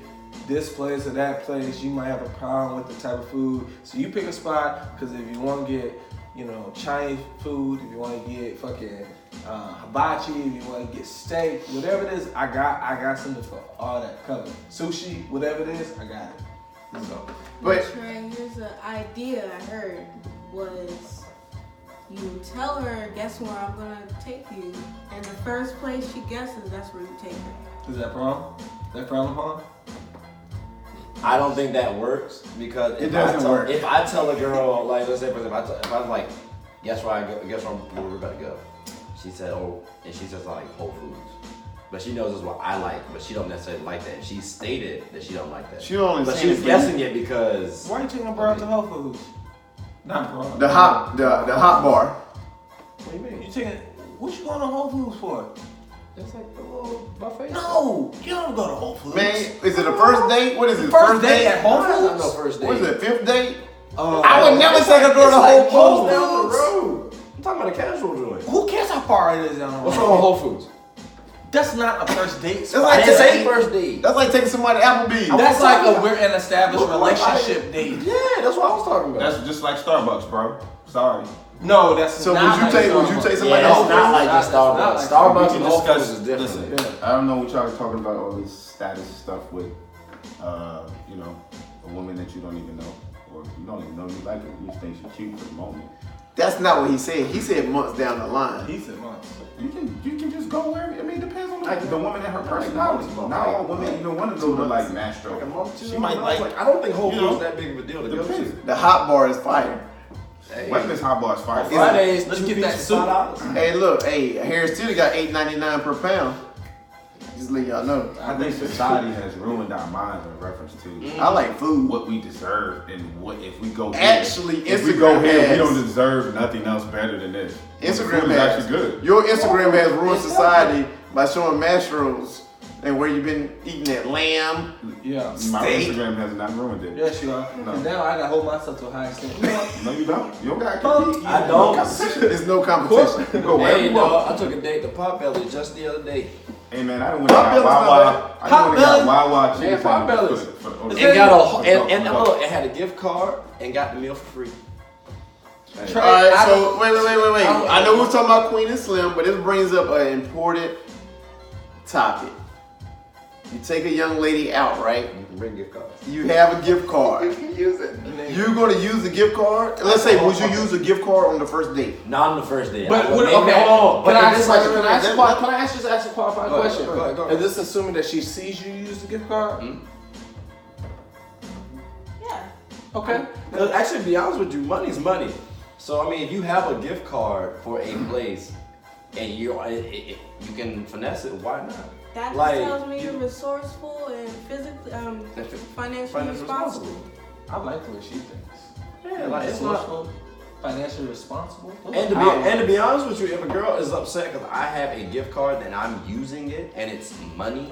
this place or that place, you might have a problem with the type of food. So you pick a spot, because if you want to get, you know, Chinese food, if you want to get fucking hibachi, if you want to get steak, whatever it is, I got something for all that covered. Sushi, whatever it is, I got it. So, But Trey, here's an idea I heard was you tell her, guess where I'm gonna take you, and the first place she guesses, that's where you take her. is that wrong? Is that frowned upon? I don't think that works because It doesn't work. If I tell a girl, like let's say for example, if I'm like, guess where I go, guess where we're about to go. She said, oh, and she says like Whole Foods. But she knows this is what I like, but she don't necessarily like that. She stated that she don't like that. she only But saying she's it for guessing it because Why are you taking a bro out to Whole Foods? Not bro. the hot bar. What do you mean? You taking? What you going to Whole Foods for? It's like a little buffet. No, you don't go to Whole Foods. Man, is it a first date? What is it? First date at Whole Not no Foods? first date. What is it? Fifth date? I I would never take a girl to It's like Whole close down the Foods. road. I'm talking about a casual joint. Who cares how far it is down the road? What's wrong with Whole Foods? That's not a first date. That's like I didn't say taking- first date. That's like taking somebody to Applebee's. That's like talking we're an established What about relationship it? date. Yeah, that's what I was talking about. That's just like Starbucks, bro. Sorry. No, that's So not would you take Starbucks. somebody Yeah, to Whole it's not like That's just not Starbucks. like Starbucks We and can Whole Foods discuss- is different. Listen, I don't know what y'all are talking about, all this status stuff with, you know, a woman that you don't even know, or you don't even know you like her. You just think she's cute for the moment. That's not what he said. He said months down the line. He said months. You can just go wherever. I mean, it depends on Like, the woman and her like personality. months, Not all like, women even want to go to like Mastro. Like a month, 2 She might months. like. I don't think Whole you Foods know, is that big of a deal to go depends. to. The hot bar is fire. Hey. Wetman's hot bar is fire. Fridays, Let's two get piece that for soup. $5. Hey, look, hey, Harris Teeter got $8.99 per pound. Just let y'all know. I think society has ruined our minds in reference to I like food. what we deserve and what if we go here. Actually, if we go Instagram here, we has- don't deserve nothing else better than this. Instagram Food is has actually good. Your Instagram has ruined society by showing Mastros and where you've been eating that lamb. Yeah. My Steak. Instagram has not ruined it. Yes, you are. No. And now I gotta hold myself to a high extent. You know what? No, you don't. You don't got to compete. I don't. There's no competition. Go wherever Hey, you want. dog, I took a date to Potbelly just the other day. Hey man, I done went and got Potbelly's not Wawa. I done went and got Potbelly. Wawa Man, chicken Potbelly's. sandwich for Is the- And got a for and the- look, it had a gift card and got the meal for free. Trey, All right, I so don't- wait. I know we're talking about Queen and Slim, but this brings up an important topic. You take a young lady out, right? You can bring gift cards. You have a gift card. You're going to use the gift card? Let's say, would you use a gift card on the first date? Not on the first day. But I would what, maybe- okay, hold on. But Can I if ask it's a like question? Can I just ask a qualified Go ahead, question? go ahead, go ahead. Is this assuming that she sees you use the gift card? Yeah. Okay. Actually, to be honest with you, money's money. So I mean, if you have a gift card for a place and you can finesse it, why not? That just Like, tells me you're resourceful and physically, financially responsible. I like the way she thinks. Yeah, like it's not. Resourceful, financially responsible. And to be honest with you, if a girl is upset because I have a gift card and I'm using it and it's money,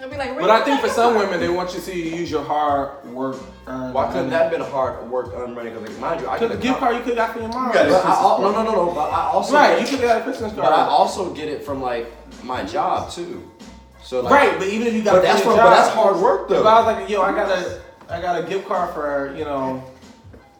I'll be like, But I think for some women, they want you to see you use your hard work earned. why couldn't that have been hard work earned money? Because like, mind you, I Because get the gift card you could have got for your mom. got it. But no. But I also Right, you could have got a Christmas card. But I also get it from like my job too. So like, Right, but even if you got But it that's from from, your but job, that's hard work If though. I was like, yo, I got a gift card for, you know,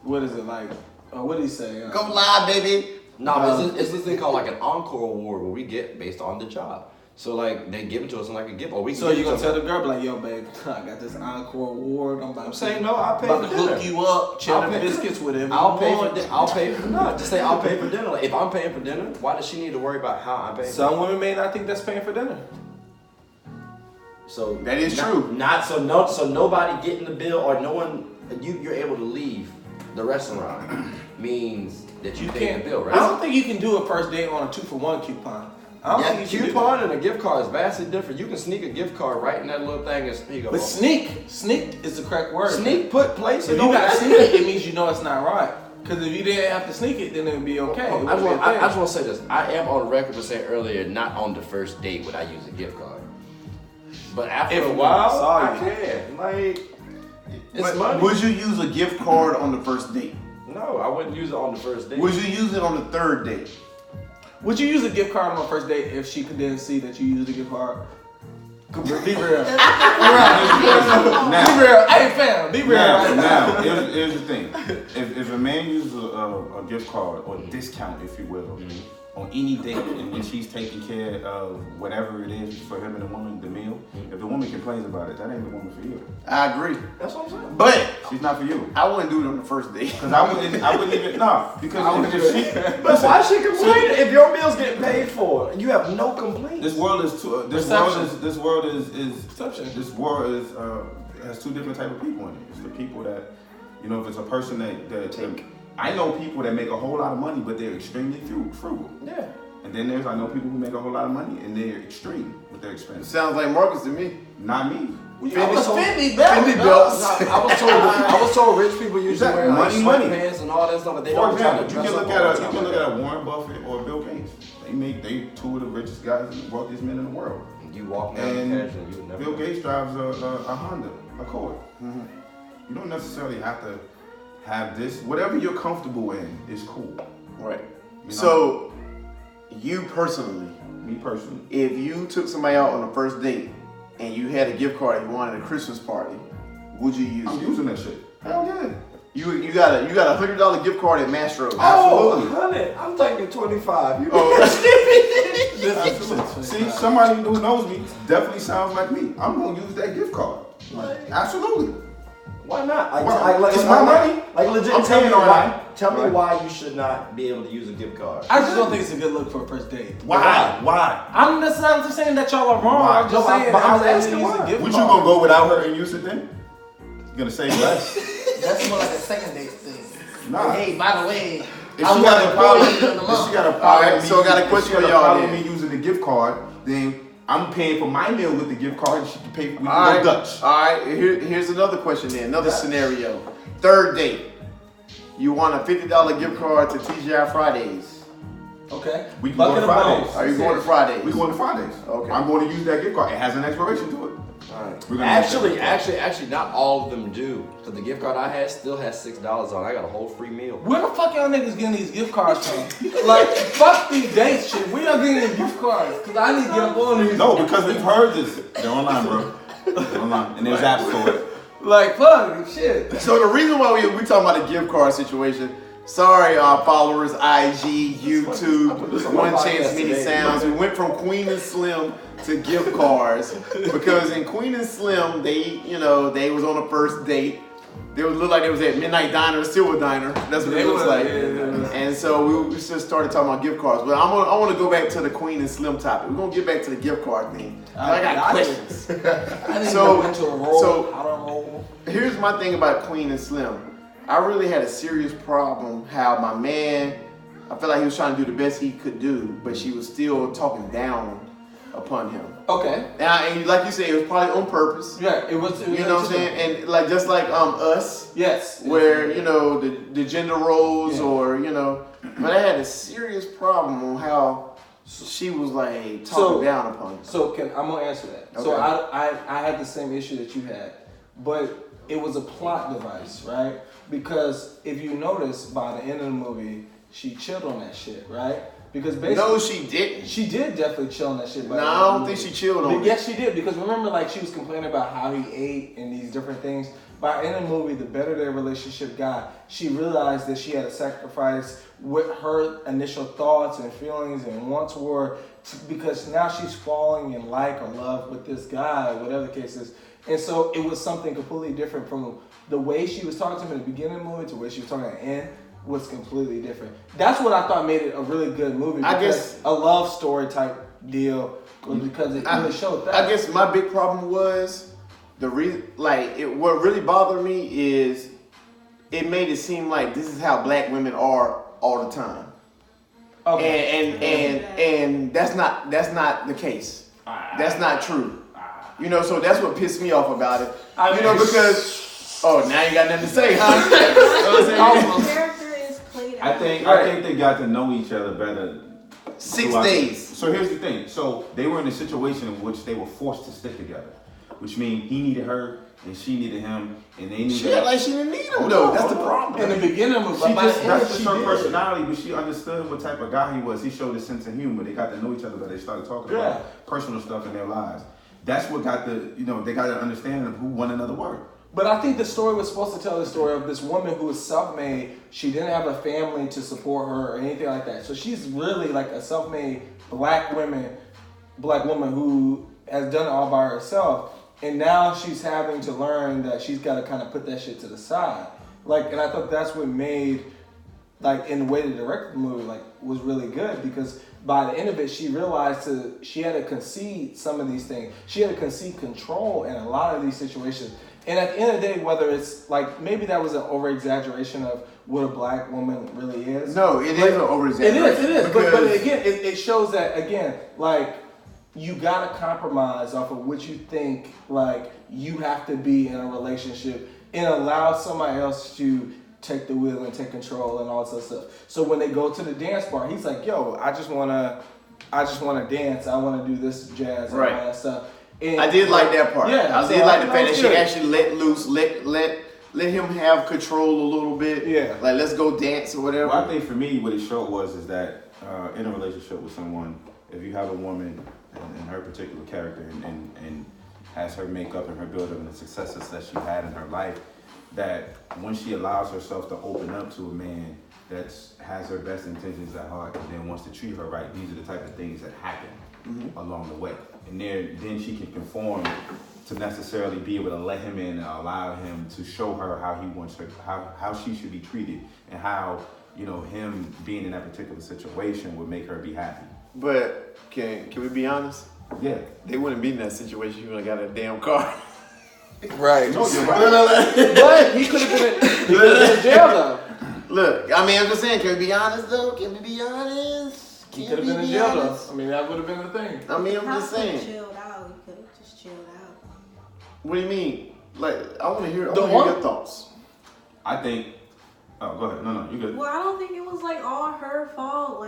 what is it like? What did he say? Go live, baby. No, but it's this thing called like an encore award where we get based on the job. So like they give it to us in like a gift, or we can So give you it gonna to tell them. the girl, be like, yo, babe, I got this Encore award. I'm saying no, I'll pay about for to dinner. hook you up, cheddar I'll pay- biscuits, whatever. I'll you pay want. for I'll pay for no. Just say I'll pay for dinner. Like if I'm paying for dinner, why does she need to worry about how I'm paying? Some women may not think that's paying for dinner. So That is not- true. Not so no. So nobody getting the bill or no one. You're able to leave the restaurant means that you pay the bill, right? I don't think you can do a first date on a 2-for-1 coupon. I don't Yeah, think you can do coupon that. and a gift card is vastly different. You can sneak a gift card right in that little thing and here you go. But sneak is the correct word. Sneak put place If it you on got to that. sneak it, it means you know it's not right. Because if you didn't have to sneak it, then it would be okay. It I wouldn't be a thing. just want to say this. I am on record for saying earlier, not on the first date would I use a gift card. But after If a a while, woman saw I you. can. Like, it's But money. would you use a gift card on the first date? No, I wouldn't use it on the first date. Would you use it on the third date? Would you use a gift card on a first date if she could then see that you used a gift card? Be real. Be real. Hey fam, be real. right Now, here's the thing. If a man uses a gift card or discount, if you will, on any date in which he's taking care of whatever it is for him and the woman, the meal, if the woman complains about it, that ain't the woman for you. I agree. That's what I'm saying. But She's not for you. I wouldn't do it on the first date. Because I wouldn't even, because if she, But why she complaining if your meal's getting paid for and you have no complaints? this world is too, this world is has two different type of people in it. It's the people that, if it's a person that I know people that make a whole lot of money, but they're extremely frugal. Yeah. And then I know people who make a whole lot of money and they're extreme with their expenses. Sounds like Marcus to me. Not me. Fendi belts. I was told rich people usually wear like Money. sweatpants and all that stuff, but they For don't try to example, dress you up can all the look time. at a Warren Buffett or Bill Gates. They two of the richest guys and wealthiest men in the world. You walk down the And cash and you would never. Bill Gates drives a Honda Accord. You don't necessarily have to have this. Whatever you're comfortable in is cool. Right. You know? So, you personally, Me personally, if you took somebody out on a first date and you had a gift card and you wanted a Christmas party, would you use I'm it? using that shit. Hell yeah. You got a $100 gift card at Mastro's. Oh, 100. I'm taking 25. You See, somebody who knows me definitely sounds like me. I'm gonna use that gift card. Absolutely. Why not? It's my money. Like legit. I'm Tell me paying on why. it. Tell me Right. why you should not be able to use a gift card. I just don't think it's a good look for a first date. Why? I'm just saying that y'all are wrong. Why? I'm just No, saying but that I was I'm asking asking why. a gift Would you card. gonna go without her and use it then? You gonna save less? That's more like a second date thing. Nah. Hey, by the way, If I she want got to a problem, employee of the if month. she got a problem, Alright, so I got a question for y'all then. Me using the gift card, then I'm paying for my meal with the gift card, and she can pay for we All can right, go Dutch. all right. Here's another question then. Another scenario. Third date. You want a $50 gift card to TGI Fridays. Okay. We can Bucket go to of Fridays. bones. Are you going to Fridays? We going to Fridays. Okay. I'm going to use that gift card. It has an expiration to it. All right. We're gonna use that gift card. Actually, not all of them do. Cause the gift card I had still has $6 on. I got a whole free meal. Where the fuck y'all niggas getting these gift cards from? Like, fuck these dates shit. Where y'all getting these gift cards? Cause I need to get up on these. No, because we've heard this. They're online, bro. They're online, and there's apps for it. Like, fuck, shit. So the reason why we talking about a gift card situation, sorry followers, IG, YouTube, One Chance Mini Sounds. We went from Queen and Slim to gift cards because in Queen and Slim, they was on a first date. They would look like they was at Midnight Diner or Silver Diner. That's what it looks like. And so we just started talking about gift cards. But I want to go back to the Queen and Slim topic. We're gonna get back to the gift card thing. I got questions. I didn't So- go into a roll. so- I don't roll. Here's my thing about Queen and Slim. I really had a serious problem how my man, I felt like he was trying to do the best he could do, but she was still talking down upon him. Okay. And like you said, it was probably on purpose. Yeah, it was. You know what I'm saying? And like just like us, Yes. where the gender roles Yeah. or but I had a serious problem on how she was like talking down upon him. So I'm gonna answer that. So Okay. I had the same issue that you had, but it was a plot device, right? Because if you notice by the end of the movie, she chilled on that shit, right? Because basically, No, she didn't. she did definitely chill on that shit. by No, the I end of don't the think movie. she chilled on But it. yes, she did, because remember, like, she was complaining about how he ate and these different things. By the end of the movie, the better their relationship got, she realized that she had to sacrifice what her initial thoughts and feelings and wants were because now she's falling in like or love with this guy, whatever the case is. And so it was something completely different from the way she was talking to him in the beginning of the movie to the way she was talking at the end was completely different. That's what I thought made it a really good movie. I guess a love story type deal because it really showed that. I guess my big problem was what really bothered me is it made it seem like this is how black women are all the time. Okay. And that's not the case. That's not true. You know, so that's what pissed me off about it. Because now you got nothing to say, huh? The character is played out. I think they got to know each other better. 6 days. So here's the thing. So they were in a situation in which they were forced to stick together, which means he needed her and she needed him, and they needed. She act like she didn't need him though. That's the problem. In the beginning of the that's just her personality, but she understood what type of guy he was. He showed a sense of humor. They got to know each other, but they started talking about personal stuff in their lives. That's what got they got an understanding of who one another were. But I think the story was supposed to tell the story of this woman who was self-made. She didn't have a family to support her or anything like that. So she's really like a self-made black woman who has done it all by herself. And now she's having to learn that she's got to kind of put that shit to the side. And I thought that's what made, in the way they directed the movie, was really good, because by the end of it, she realized she had to concede some of these things. She had to concede control in a lot of these situations. And at the end of the day, whether it's maybe that was an over-exaggeration of what a black woman really is. No, it is an over-exaggeration. It is. But again, it shows that, again, you gotta compromise off of what you think you have to be in a relationship and allow somebody else to take the wheel and take control and all that stuff. So when they go to the dance bar, he's like, "Yo, I just wanna dance. I wanna do this jazz and all that stuff." And I did like that part. Yeah, I did like the fact that she actually let loose, let him have control a little bit. Yeah, let's go dance or whatever. Well, I think for me, what it showed is that in a relationship with someone, if you have a woman and her particular character and has her makeup and her build up and the successes that she had in her life, that when she allows herself to open up to a man that has her best intentions at heart and then wants to treat her right, these are the type of things that happen along the way. And then she can conform to necessarily be able to let him in and allow him to show her how he wants her, how she should be treated, and how him being in that particular situation would make her be happy. But can we be honest? Yeah, they wouldn't be in that situation. You would have got a damn car. Right. No, you're right. But he could have been in jail though. Look, I mean, I'm just saying. Can we be honest though? Can we be honest? He could have been in jail though. I mean, that would have been the thing. I mean, I'm just saying. Chilled out. He could have just chilled out. What do you mean? I want to hear your thoughts. I think. Oh, go ahead. No, you good. Well, I don't think it was all her fault.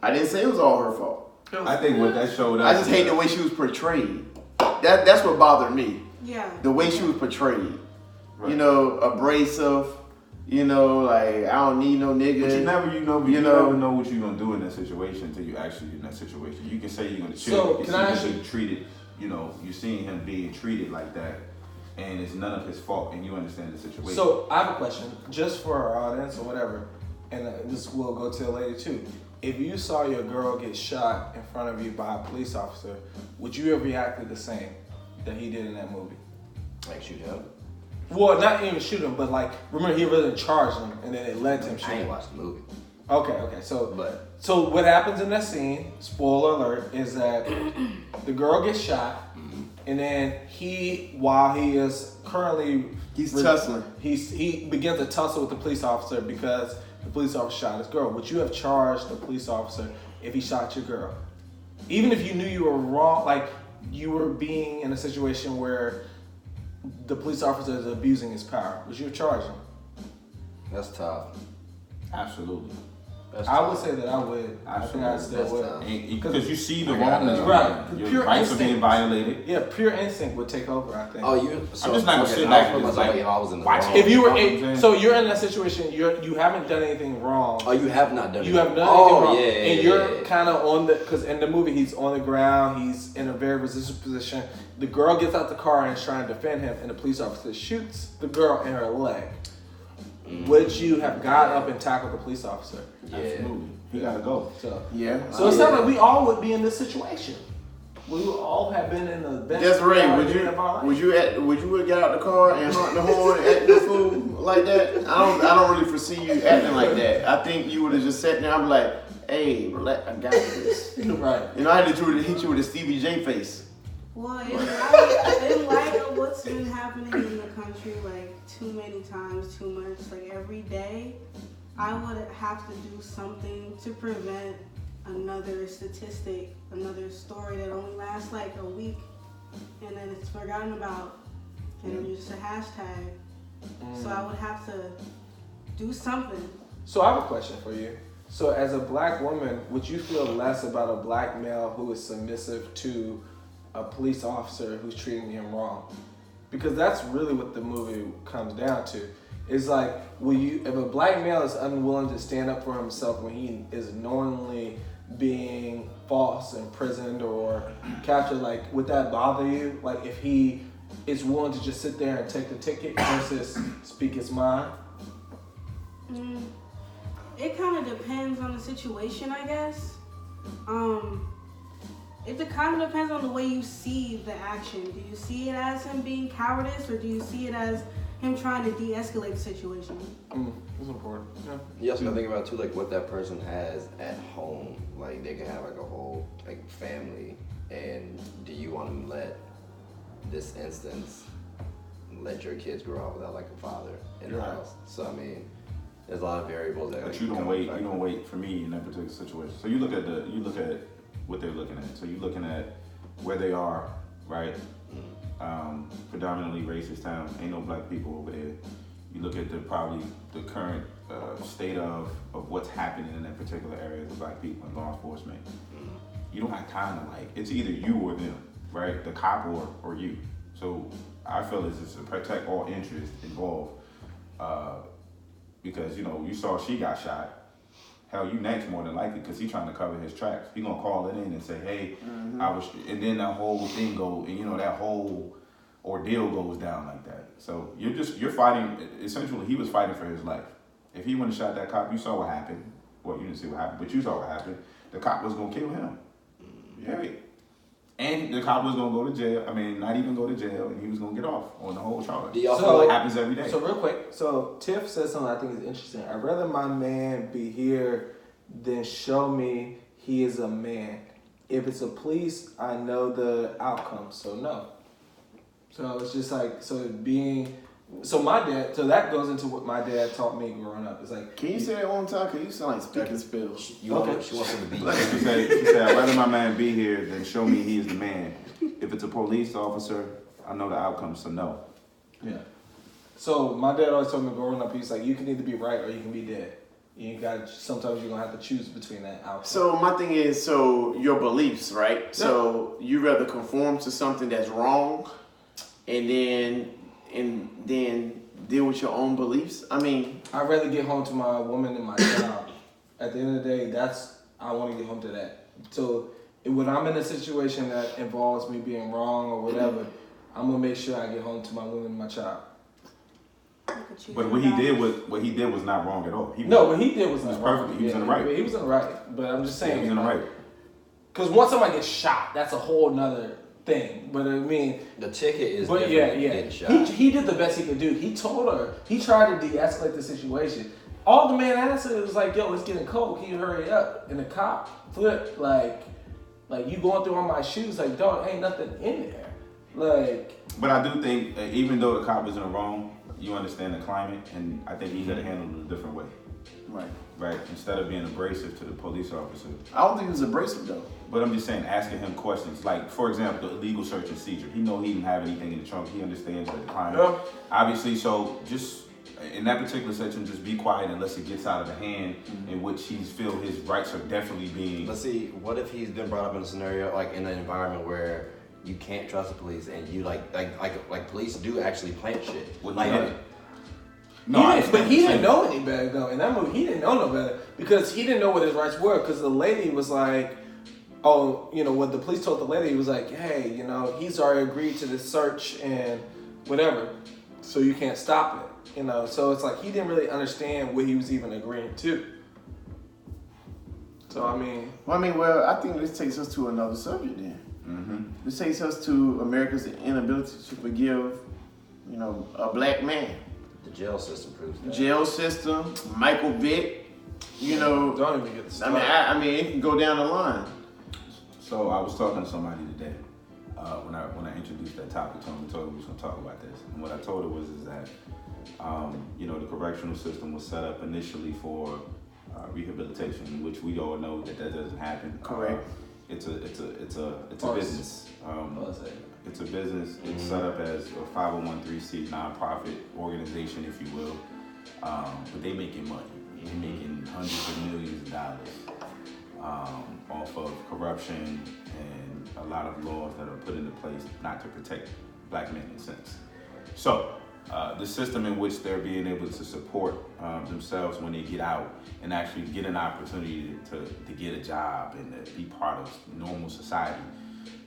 I didn't say it was all her fault. I think what that showed us. I just hate the way she was portrayed. That's what bothered me. Yeah. The way she was portrayed. Right. Abrasive. I don't need no nigga. But you never know what you're gonna do in that situation until you actually in that situation. You can say you're gonna chill. So can I actually treated? You're seeing him being treated like that, and it's none of his fault, and you understand the situation. So I have a question, just for our audience or whatever, and this will go to later too. If you saw your girl get shot in front of you by a police officer, would you have reacted the same that he did in that movie? Shoot him? Well, not even shoot him, but remember he really charged him, and then it led to him shooting. I ain't watched the movie. Okay. So what happens in that scene? Spoiler alert: is that the girl gets shot, and then while he is currently tussling, he begins to tussle with the police officer because the police officer shot his girl. Would you have charged the police officer if he shot your girl? Even if you knew you were wrong, you were being in a situation where the police officer is abusing his power, would you have charged him? That's tough. Absolutely. I would say that I would. I think I still would. Because you see the wrongness. Right. Your rights are being violated. Yeah, pure instinct would take over, I think. Oh, I'm just not gonna sit back and just if I was in the watch wrong. If you were, so you're in that situation, you haven't done anything wrong. Oh, you have not done anything. You have done anything wrong. Yeah, and you're kind of on because in the movie he's on the ground, he's in a very resistant position. The girl gets out the car and is trying to defend him, and the police officer shoots the girl in her leg. would you have got up and tackled the police officer? Yeah. Absolutely. He gotta go. So Yeah. it sounds like we all would be in this situation. We would all have been in the best. That's right. of our life. Would you get out the car and honk the horn at the fool like that? I don't really foresee you acting like that. I think you would have just sat there. I'm like, hey, relax, I got this. Right. You know, I had to hit you with a Stevie J face. Well, in light of what's been happening in the country, like too many times, too much, like every day, I would have to do something to prevent another statistic, another story that only lasts like a week, and then it's forgotten about, and then just a hashtag. So I would have to do something. So I have a question for you. So as a black woman, would you feel less about a black male who is submissive to a police officer who's treating him wrong? Because that's really what the movie comes down to. It's like, if a black male is unwilling to stand up for himself when he is knowingly being false, imprisoned, or captured, like, would that bother you? Like, if he is willing to just sit there and take the ticket versus speak his mind? It kind of depends on the situation, I guess. It kind of depends on the way you see the action. Do you see it as him being cowardice, or do you see it as him trying to de-escalate the situation? It's important. Yeah. You also gotta think about too, like what that person has at home. Like they can have like a whole like family, and do you want to let this instance let your kids grow up without like a father in the house? So I mean, there's a lot of variables that. But you don't wait for me in that particular situation. So you look at what they're looking at. So you're looking at where they are, right? Predominantly racist town. Ain't no black people over there. You look at probably the current state of what's happening in that particular area of black people and law enforcement. You don't have time to it's either you or them, right? The cop or you. So I feel it's to protect all interests involved. Because you saw she got shot. Hell, you next more than likely because he's trying to cover his tracks. He gonna call it in and say, hey, I was, and then that whole thing and that whole ordeal goes down like that. So you're fighting. Essentially, he was fighting for his life. If he wouldn't have shot that cop, you saw what happened. Well, you didn't see what happened, but you saw what happened. The cop was gonna kill him. Yeah. And the cop was gonna go to jail. I mean, not even go to jail, and he was gonna get off on the whole charge. Do y'all feel like happens every day? So real quick, so Tiff said something I think is interesting. I'd rather my man be here than show me he is a man. If it's a police, I know the outcome, so no. So it's just like my dad. So that goes into what my dad taught me growing up. It's like, can you say that one time? Cause you sound like speaking spill. She wants him to be. She said, I'd rather my man be here than show me he is the man. If it's a police officer, I know the outcome, so no. Yeah. So my dad always told me growing up, he's like, you can either be right or you can be dead. Sometimes you're gonna have to choose between that outcome. So my thing is, your beliefs, right? Yeah. So you rather conform to something that's wrong, and then deal with your own beliefs. I mean, I'd rather get home to my woman and my child. At the end of the day, I want to get home to that. So when I'm in a situation that involves me being wrong or whatever, I'm gonna make sure I get home to my woman and my child. But what he did was not wrong at all. What he did was not wrong. Perfect. He was in the right. He was in the right. But I'm just saying. He was in the right. Because once somebody gets shot, that's a whole nother thing. But I mean, the ticket is. But getting shot. He did the best he could do. He told her. He tried to de-escalate the situation. All the man answered was like, "Yo, it's getting cold. Can you hurry up?" And the cop flipped like you going through all my shoes. Like, dog, ain't nothing in there. Like. But I do think even though the cop was in the wrong, you understand the climate, and I think he could have handled it a different way. Right. Instead of being abrasive to the police officer. I don't think it was abrasive though. But I'm just saying, asking him questions. Like, for example, the illegal search and seizure. He know he didn't have anything in the trunk. He understands the climate. Yeah. Obviously, so just in that particular section, just be quiet unless it gets out of the hand in which he feel his rights are definitely being. Let's see, what if he's been brought up in a scenario, like in an environment where you can't trust the police and you like police do actually plant shit. But he didn't know any better though. In that movie, he didn't know no better because he didn't know what his rights were. Because the lady was like, when the police told the lady, he was like, hey, he's already agreed to this search and whatever, so you can't stop it. You know, so it's like he didn't really understand what he was even agreeing to. So I mean, well, I think this takes us to another subject then. Mm-hmm. This takes us to America's inability to forgive, you know, a black man. The jail system proves that. Jail system, Michael Vick, you know. don't even get started. I mean, it can go down the line. So I was talking to somebody today when I introduced that topic to him and told her we was going to talk about this. And what I told her was that you know, the correctional system was set up initially for rehabilitation, which we all know that doesn't happen. Correct. It's a business. It's a business. It's set up as a 501(c) nonprofit organization, if you will. But they making money. They're making hundreds of millions of dollars off of corruption and a lot of laws that are put into place not to protect black men in a sense. So the system in which they're being able to support themselves when they get out and actually get an opportunity to get a job and to be part of normal society,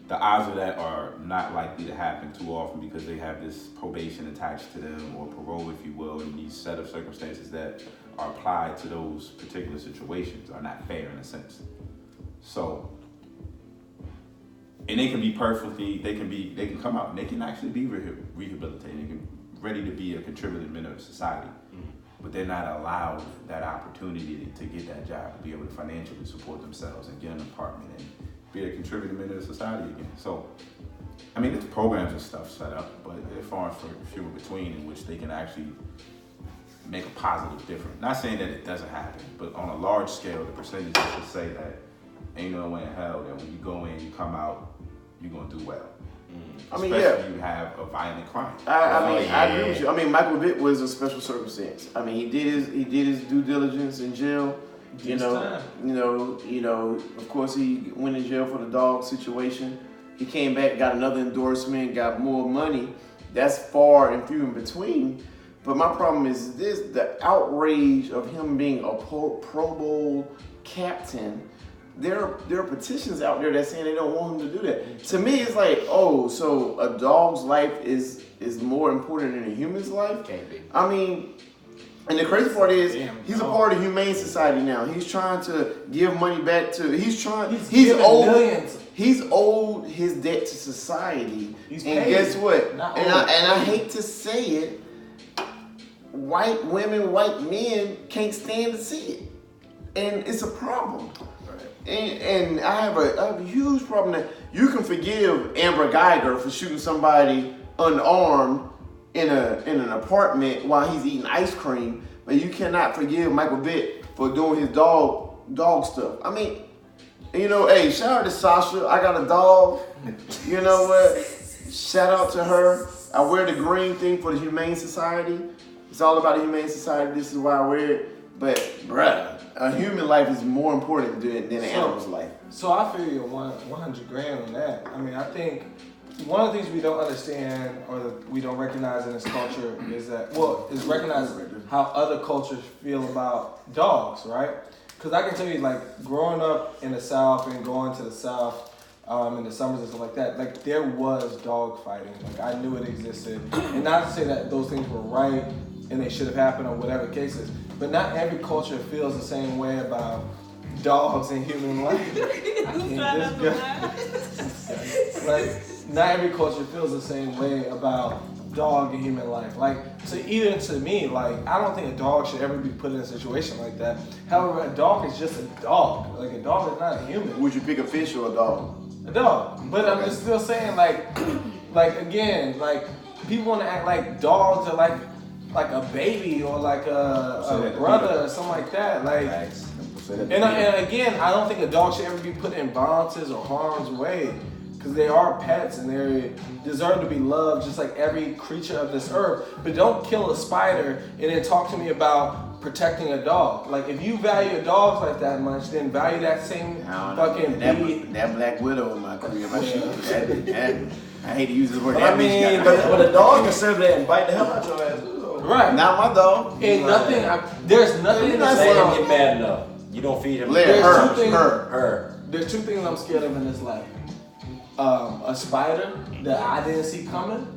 the odds of that are not likely to happen too often because they have this probation attached to them, or parole, if you will, and these set of circumstances that are applied to those particular situations are not fair in a sense. So, and they can be they can come out and they can actually be rehabilitated, they can ready to be a contributing member of society, but they're not allowed that opportunity to get that job, to be able to financially support themselves and get an apartment and be a contributing member of society again. So, I mean, there's programs and stuff set up, but they're far and few in between in which they can actually make a positive difference. Not saying that it doesn't happen, but on a large scale, the percentages should say that ain't no way in hell that when you go in, you come out, you're gonna do well. I mean, especially if you have a violent crime. I agree with you. I mean, Michael Vick was a special circumstance. I mean, he did his due diligence in jail. You know. Of course, he went in jail for the dog situation. He came back, got another endorsement, got more money. That's far and few in between. But my problem is the outrage of him being a Pro Bowl captain. There are petitions out there that saying they don't want him to do that. To me, it's like, oh, so a dog's life is more important than a human's life? Can't be. I mean, and the crazy part is, he's a part of Humane Society now. He's trying to give money back to, he's owed his debt to society. And guess what? And I hate to say it, white women, white men can't stand to see it. And it's a problem. And I have a huge problem that you can forgive Amber Geiger for shooting somebody unarmed in an apartment while he's eating ice cream, but you cannot forgive Michael Vick for doing his dog stuff. I mean, you know, hey, shout out to Sasha. I got a dog. You know what? Shout out to her. I wear the green thing for the Humane Society. It's all about the Humane Society. This is why I wear it. But, bruh, a human life is more important than an animal's life. So I feel you 100 grand on that. I mean, I think one of the things we don't understand or that we don't recognize in this culture is that, is recognize how other cultures feel about dogs, right? Because I can tell you, like, growing up in the South and going to the South in the summers and stuff like that, like, there was dog fighting. Like, I knew it existed. And not to say that those things were right and they should have happened or whatever the case is, but not every culture feels the same way about dogs and human life. Like, not every culture feels the same way about dog and human life. Like, so even to me, like, I don't think a dog should ever be put in a situation like that. However, a dog is just a dog. Like, a dog is not a human. Would you pick a fish or a dog? A dog. But I'm just still saying, like again, like, people want to act like dogs are like a baby or like a brother or something like that. Like, and again, I don't think a dog should ever be put in boxes or harm's way, because they are pets and they deserve to be loved just like every creature of this earth. But don't kill a spider and then talk to me about protecting a dog. Like, if you value dogs like that much, then value that same fucking bee. That Black Widow in my career, my shit. I hate to use this word. But I mean, but a dog can sit there and bite the hell out your ass. Right. Not my dog. And there's nothing in this Let him world. get mad enough. You don't feed him. Her. There's two things I'm scared of in this life. A spider that I didn't see coming,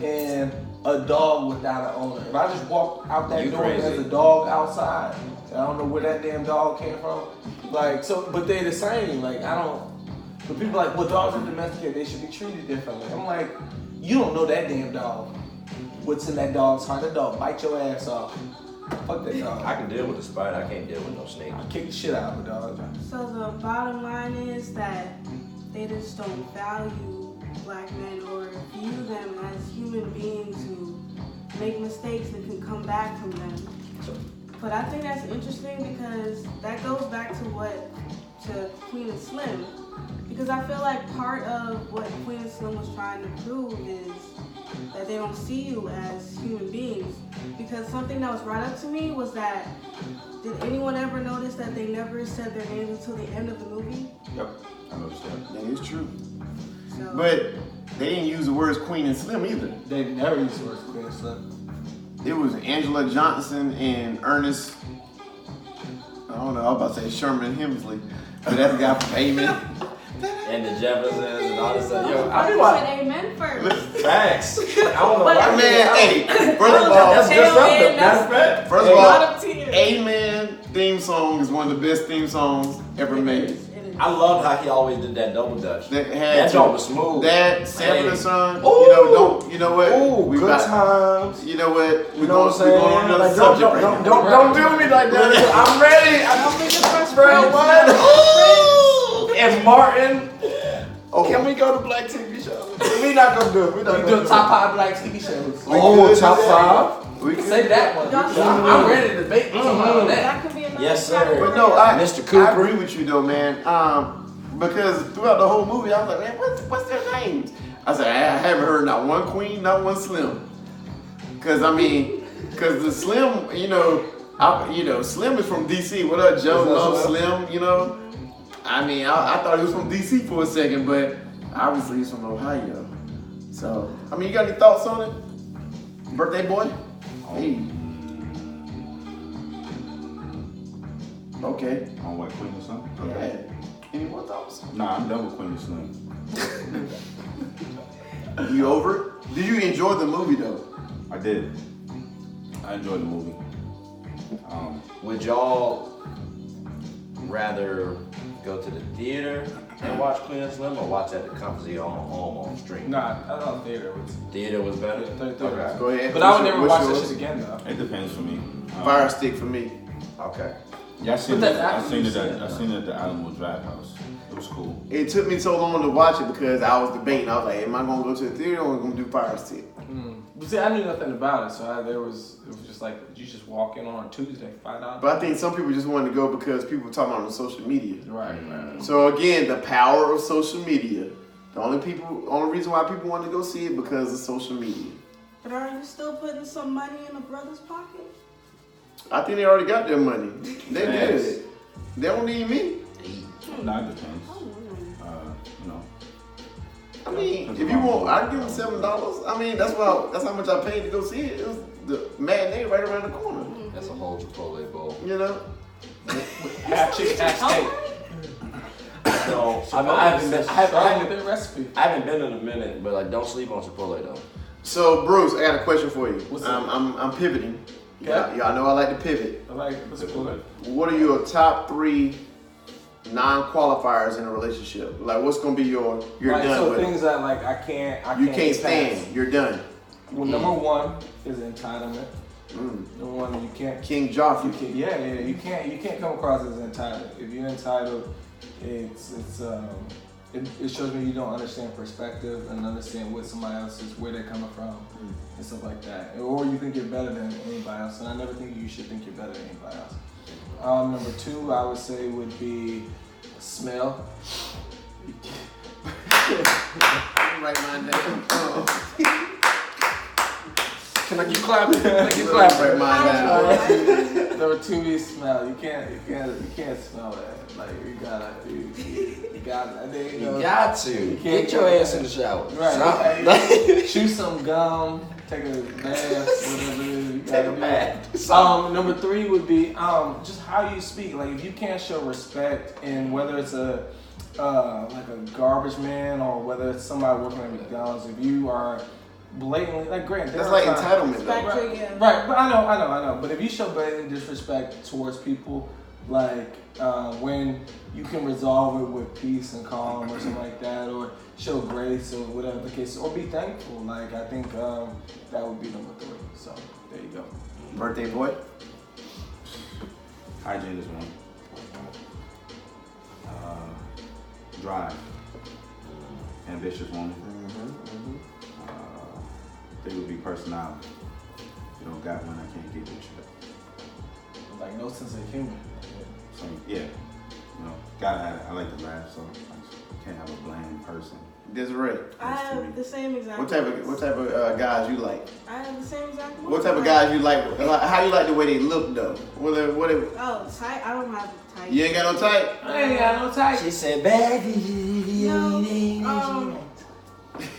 and a dog without an owner. If I just walk out that You door and crazy. there's a dog outside, and I don't know where that damn dog came from. Like, so, but they the same. Like, I don't. But people are like, well, dogs are domesticated. They should be treated differently. I'm like, you don't know that damn dog. What's in that dog's heart? That dog bite your ass off. Fuck that dog. I can deal with the spider. I can't deal with no snake. I kick the shit out of a dog. So the bottom line is that they just don't value black men or view them as human beings who make mistakes and can come back from them. But I think that's interesting because that goes back to Queen and Slim. Because I feel like part of what Queen and Slim was trying to prove is that they don't see you as human beings. Because something that was brought up to me was that, did anyone ever notice that they never said their names until the end of the movie? Yep, I noticed that. That is true. So, But they didn't use the words Queen and Slim either. They never used the word Queen and Slim. It was Angela Johnson and Ernest, I don't know, I was about to say Sherman Hemsley, but that's the guy from Amen. And the Jeffersons and all this stuff. Yo, I I be said like, amen first. facts. I don't know But- why. Man, hey, first of all, That's good stuff. Amen, Matter of fact. first of A lot all, of tears. Amen theme song is one of the best theme songs ever made. It is. I loved how he always did that double dutch. That That joint was smooth. That Sampling son, Ooh. you know what? Ooh, We good about- times. You know what? You know what I'm saying? We're going on another Like, subject right now. don't do me like that. I'm ready. I'm bro. What? And Martin. Oh. Can we go to black TV shows? We not gonna do it. We not We gonna do top 5 black TV shows. Oh, could top do that. 5. We could. Say that one. I'm ready to debate something on that. That could be another Yes, sir. category. But no, I Mr. Cooper. I agree with you though, man. Because throughout the whole movie, I was like, man, what's their names? I said, I haven't heard not one Queen, not one Slim. Cause the Slim, Slim is from DC. What up, Joe? Love Slim, I thought he was from DC for a second, but obviously he's from Ohio. So, you got any thoughts on it? Birthday boy? Hey. Okay. On what, Queen or something? Okay. Any more thoughts? Nah, I'm done with Queen and Slim. You over it? Did you enjoy the movie though? I did. I enjoyed the movie. Would y'all rather go to the theater and watch Queen and Slim or watch at the comfort of your own home on stream? Nah, I thought theater was. Theater was better? Okay. Go ahead. But I would never watch that shit again though. It depends for me. Fire stick for me. Okay. Yeah, I seen But it. that's I after seen you it. seen it, I seen it at the Alamo Draft House. It was cool. It took me so long to watch it because I was debating. I was like, am I gonna go to the theater or am I gonna do Fire Stick? But see, I knew nothing about it, so it was just like you just walk in on Tuesday, $5. But I think some people just wanted to go because people were talking about it on social media. Right. So again, the power of social media. The only reason why people want to go see it because of social media. But are you still putting some money in a brother's pocket? I think they already got their money. They Yes. did it. They don't need me. Nah, it depends. Oh, If you want, I'd give them $7. That's how much I paid to go see it. It was the matinee right around the corner. That's a whole Chipotle bowl. Half chicken, half steak. So, I haven't been in a minute, but don't sleep on Chipotle though. So Bruce, I got a question for you. What's up? I'm pivoting. Okay. Y'all know I like to pivot. I like what's it called? What are your top 3 non-qualifiers in a relationship? Like, what's gonna be you're Like, done so with? things that like I can't You can't pass. stand. You're done. Well, number 1 is entitlement. Mm. Number 1, you can't. King Joffrey. You can't come across as entitled. If you're entitled, it shows me you don't understand perspective and understand what somebody else is, where they're coming from, and stuff like that. Or you think you're better than anybody else, and I never think you should think you're better than anybody else. Number 2, I would say would be smell. Right mind down. Can I keep clapping? Can I keep clapping? Right mind down. Number 2 is smell. You can't smell that. Like you gotta. I think, You got to. Get your ass in the shower. Right. Chew some gum. Take a bath. Whatever it is. You Take a gotta do. bath. Number 3 would be just how you speak. Like if you can't show respect, and whether it's like a garbage man or whether it's somebody working at McDonald's, if you are blatantly, like, granted, That's like entitlement, though. Respect your gift. Right, but I know. But if you show blatant disrespect towards people, like when you can resolve it with peace and calm or something like that, or show grace or whatever the case, or be thankful, like I think that would be number 3. So there you go. Birthday boy? Hygiene is one. Drive. Ambitious woman. They would be personality. If you don't got one, I can't get with you. Like no sense of humor. So yeah, you know, gotta have it. I like to laugh, so I can't have a bland person. Desiree. I have the same exact. What type of guys you like? I have the same exact. What type of guys you like? How you like the way they look though? Oh, type. I don't have a type. You ain't got no type? I ain't got no type. She said, baby. No,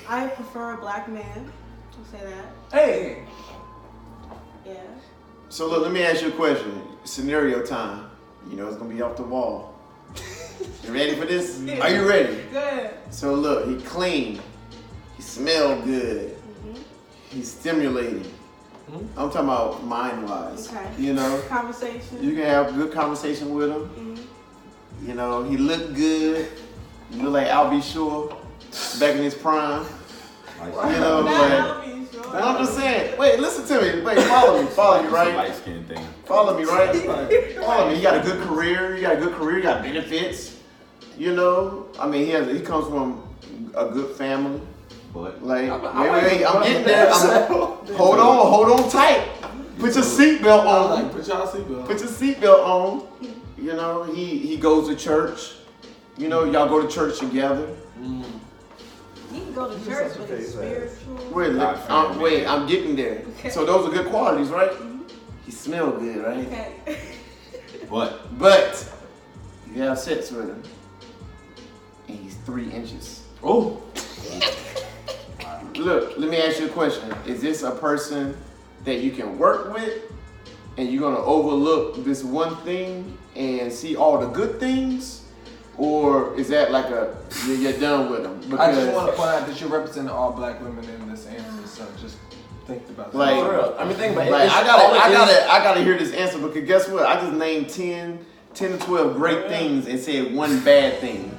I prefer a black man. I'll say that. Hey. Yeah. So look, let me ask you a question. Scenario time. You know it's gonna be off the wall. You ready for this? Are you ready? Good. So look, he clean. He smell good. He's stimulating. I'm talking about mind-wise. Okay. You know, Conversation. you can have good conversation with him. You know, he look good. You look like I'll be sure back in his prime. You know, like, and I'm just saying. Wait, listen to me. Wait, follow me, right? Light skin thing. Follow me, right? Follow me. You got a good career. You got benefits. You know, I mean, he comes from a good family. But Like, wait, I'm getting there. Hold on tight. Put your seatbelt on. Put y'all seatbelt. Put your seatbelt on. You know, he goes to church. You know, y'all go to church together. You can go to church, but it's spiritual. Wait, I'm getting there. Okay. So those are good qualities, right? He smell good, right? Okay. But you have sex with him, and he's 3 inches. Oh. Look, let me ask you a question. Is this a person that you can work with, and you're gonna overlook this one thing and see all the good things? Or is that like you're done with them? Because I just want to point out that you're representing all black women in this answer, so just think about that. like, I mean, think about it. like It's I gotta hear this answer because guess what? I just named 10 to 12 great things and said one bad thing.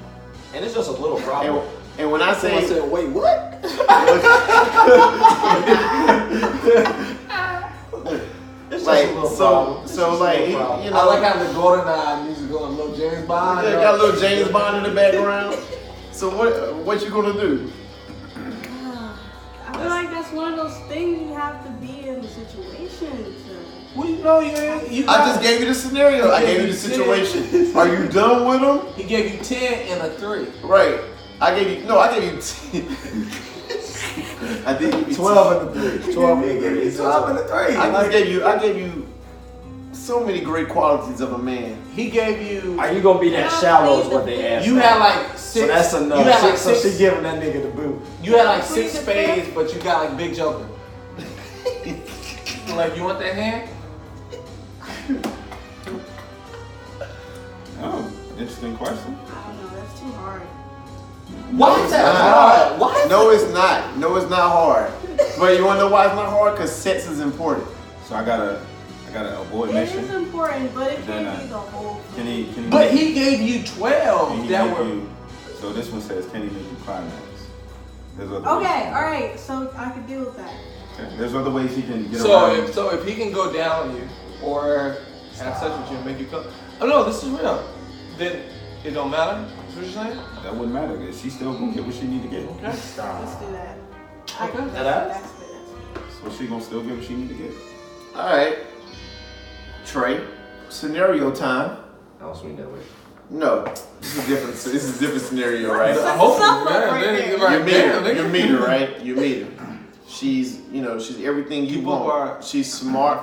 And it's just a little problem. And when I say, Someone said, wait, what? It's like, just a little so problem. It's so just a like, little problem. you know, I like how the golden eye music going, little James Bond. yeah, got a little James Bond in the background. So what you gonna do? I feel like that's one of those things you have to be in the situation. Well, you know, you I just gave you the scenario. I gave you the situation. Are you done with him? He gave you 10 and a 3. Right. I gave you 10. I did give you 12 and a 3. 12 and a 3. 12 and a 3. I gave you so many great qualities of a man. He gave you. Are you gonna be that shallow is what they asked? You had like 6. So that's enough. You had like So 6. she giving that nigga the boot. You had like 6 spades, but you got like big joker. Like, you want that hand? oh, interesting question. I don't know. That's too hard. Why is that hard? Why? No, it's not. No, it's not hard. But you wanna know why it's not hard? Because sex is important. So I gotta avoid It mission. is important, but it Then, can't be the whole Can thing. he But make- he gave you 12 can he that make were. you, so this one says, can he make you climax? There's other Okay, ways. alright, so I can deal with that. Okay. There's other ways he can get around. So if he can go down on you or have sex with you and make you come. Oh no, this is real. Then it don't matter. That's what you're saying? That wouldn't matter. She still gonna get what she need to get. Okay. Let's do that. Okay. That's good. So she gonna still get what she need to get. Alright. Trey, scenario time. I don't swing that way. No. This is a different scenario, right? I hope Suffer right there. You meet her, right? You meet her. She's everything you People want. are- She's smart.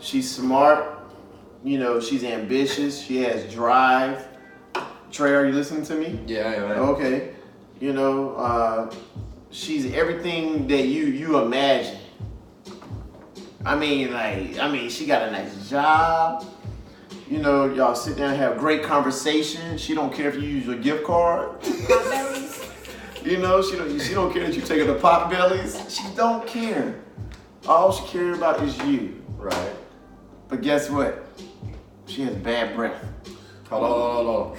She's ambitious. She has drive. Trey, are you listening to me? Yeah, I am. Okay. She's everything that you imagine. I mean, she got a nice job. Y'all sit down and have great conversation. She don't care if you use your gift card. You know, she don't care that you taking the pot bellies. She don't care. All she cares about is you. Right. But guess what? She has bad breath. Hold on.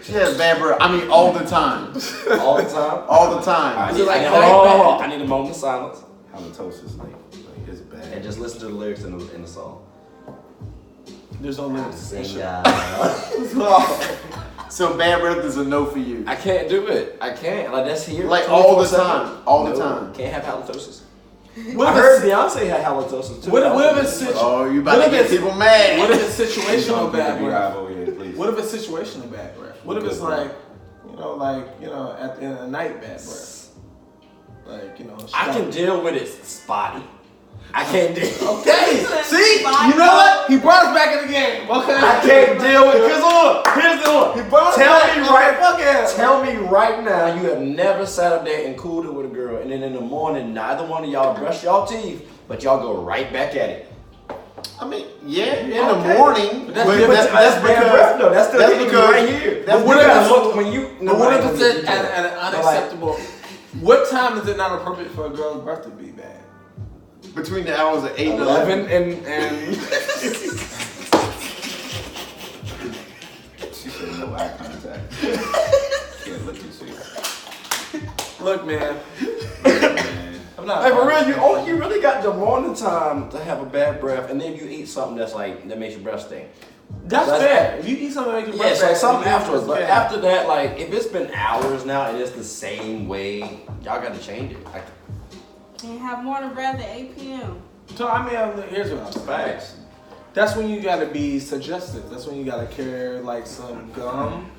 She has bad breath. I mean, all the time. All the time? All the time. Is it like hold on. I need a moment of silence. Halitosis, like it's bad. And just listen to the lyrics in the song. There's no limits. Sing So bad breath is a no for you. I can't do it. I can't. Like, that's here. Like all the 24/7. time. All the No, time. Can't have halitosis. What I if heard it's- Beyonce had halitosis too. What if it's Oh, you about What to if get it's- people mad. What if it's situational bad Be breath? live over here, please. What if it's situational bad breath? What if it's like, at the end of the night bad breath? Like, I can deal with it spotty. I can't deal. Okay, see? You know what? He brought us back in the game. Okay. I can't deal with it. Because look, here's the one. He brought us back. Tell me right now you have never sat up there and cooled it with a girl, and then in the morning neither one of y'all brush y'all teeth, but y'all go right back at it. I mean, yeah, in the morning. But that's that's bad breath, though. That's still that's hitting you because- right here. that's But what because- if look when you? But what if it's at at an unacceptable? What time is it not appropriate for a girl's breath to be bad? Between the hours of 8 and 11 11. and She said no eye contact. Can't look you see. Look, man. Man. I'm not. Like for real, you really got the morning time to have a bad breath, and then you eat something that makes your breath stink. That's fair. If you eat something that makes your Yeah, breath it's like bad, something you afterwards. But bad. after that, like if it's been hours now and it's the same way, y'all got to change it. Like, And have morning breath at 8 p.m. So here's what I'm saying. facts. That's when you gotta be suggestive. That's when you gotta carry like some gum.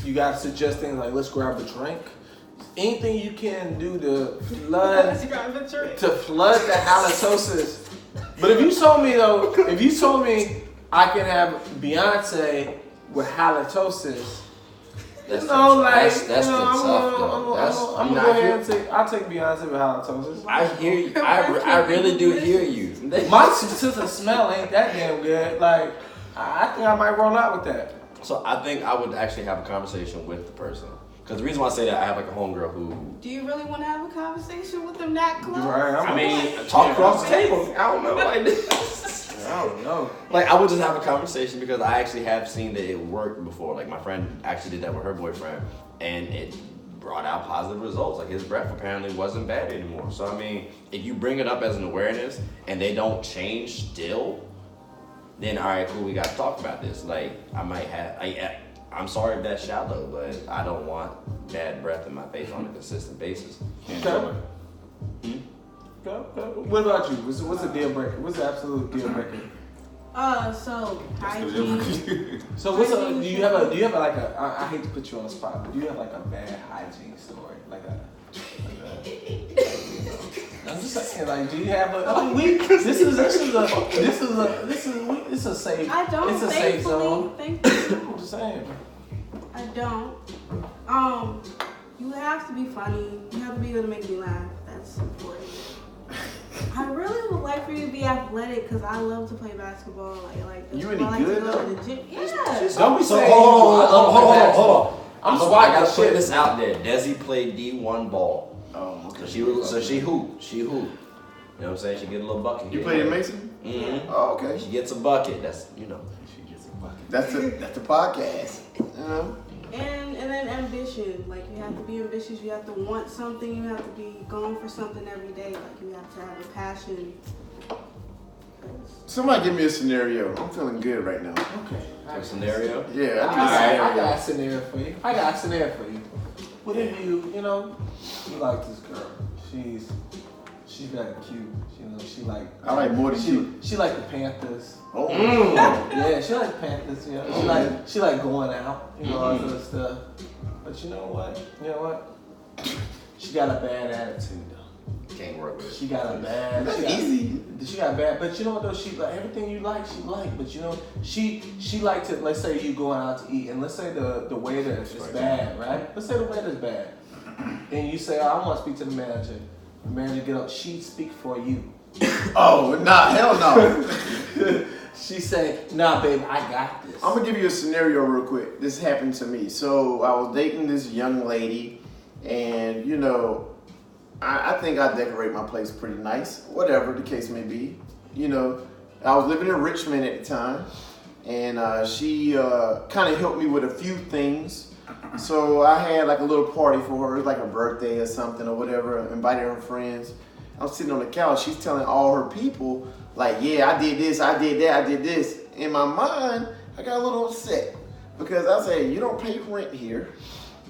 You gotta suggest things like, let's grab a drink. Anything you can do to flood the halitosis. But if you told me I can have Beyonce with halitosis, That's I'm the gonna tough though. go ahead and I'll take Beyonce with halitosis. I hear you. I really do hear you. My sense of smell ain't that damn good. Like, I think I might roll out with that. So I think I would actually have a conversation with the person. Because the reason why I say that, I have like a homegirl who, Do you really want to have a conversation with them that close? Right, talk across the table. I don't know. Like, I don't know. like I would just have a conversation because I actually have seen that it worked before. Like my friend actually did that with her boyfriend, and it brought out positive results. Like his breath apparently wasn't bad anymore. So I mean, if you bring it up as an awareness and they don't change still, then all right, cool, we got to talk about this. Like I might have, I'm sorry if that's shallow, but I don't want bad breath in my face on a consistent basis. Can't do it. What about you? What's the deal breaker? What's the absolute deal breaker? So hygiene. So do you have like a? I hate to put you on the spot, but do you have like a bad hygiene story? I'm just saying, like, do you have a? I mean, this is a safe. I don't. It's a safe zone. Thankfully, I'm just saying. I don't. You have to be funny. You have to be able to make me laugh. That's important. I really would like for you to be athletic because I love to play basketball. Like You I any like good, to go though? to the gym. Yeah. Don't be So saying. hold on. I'm just I watching gotta put shit. this out there. Desi played D1 ball. Oh, okay. So she hooped. You know what I'm saying? She get a little bucket. You played in Mason? Mm-hmm. Oh, okay. She gets a bucket. That's She gets a bucket. That's the podcast. You know? And then ambition. Like you have to be ambitious. You have to want something. You have to be going for something every day. Like you have to have a passion. Somebody give me a scenario. I'm feeling good right now. Okay. a scenario. Yeah, I got a scenario for you. What if you like this girl? She's very cute. She like. I like more than cute. She like the Panthers. Oh. Yeah, she like Panthers. She like going out. All that sort of stuff. But you know what? She got a bad attitude though. Can't work with it. She got a bad. That's easy. She got bad, but you know what though? She like everything you like. She like, but she like to. Let's say you going out to eat, and let's say the waiter is bad, right? Let's say the waiter's bad, and you say, I want to speak to the manager. The manager get up. She speak for you. Oh, nah, hell no. She said, nah, baby, I got this. I'm gonna give you a scenario real quick. This happened to me. So I was dating this young lady, and you know, I think I decorate my place pretty nice, whatever the case may be. You know, I was living in Richmond at the time, and she kind of helped me with a few things. So I had like a little party for her, like a birthday or something or whatever, invited her friends. I'm sitting on the couch, she's telling all her people, like, yeah, I did this, I did that, I did this. In my mind, I got a little upset because I said, you don't pay rent here.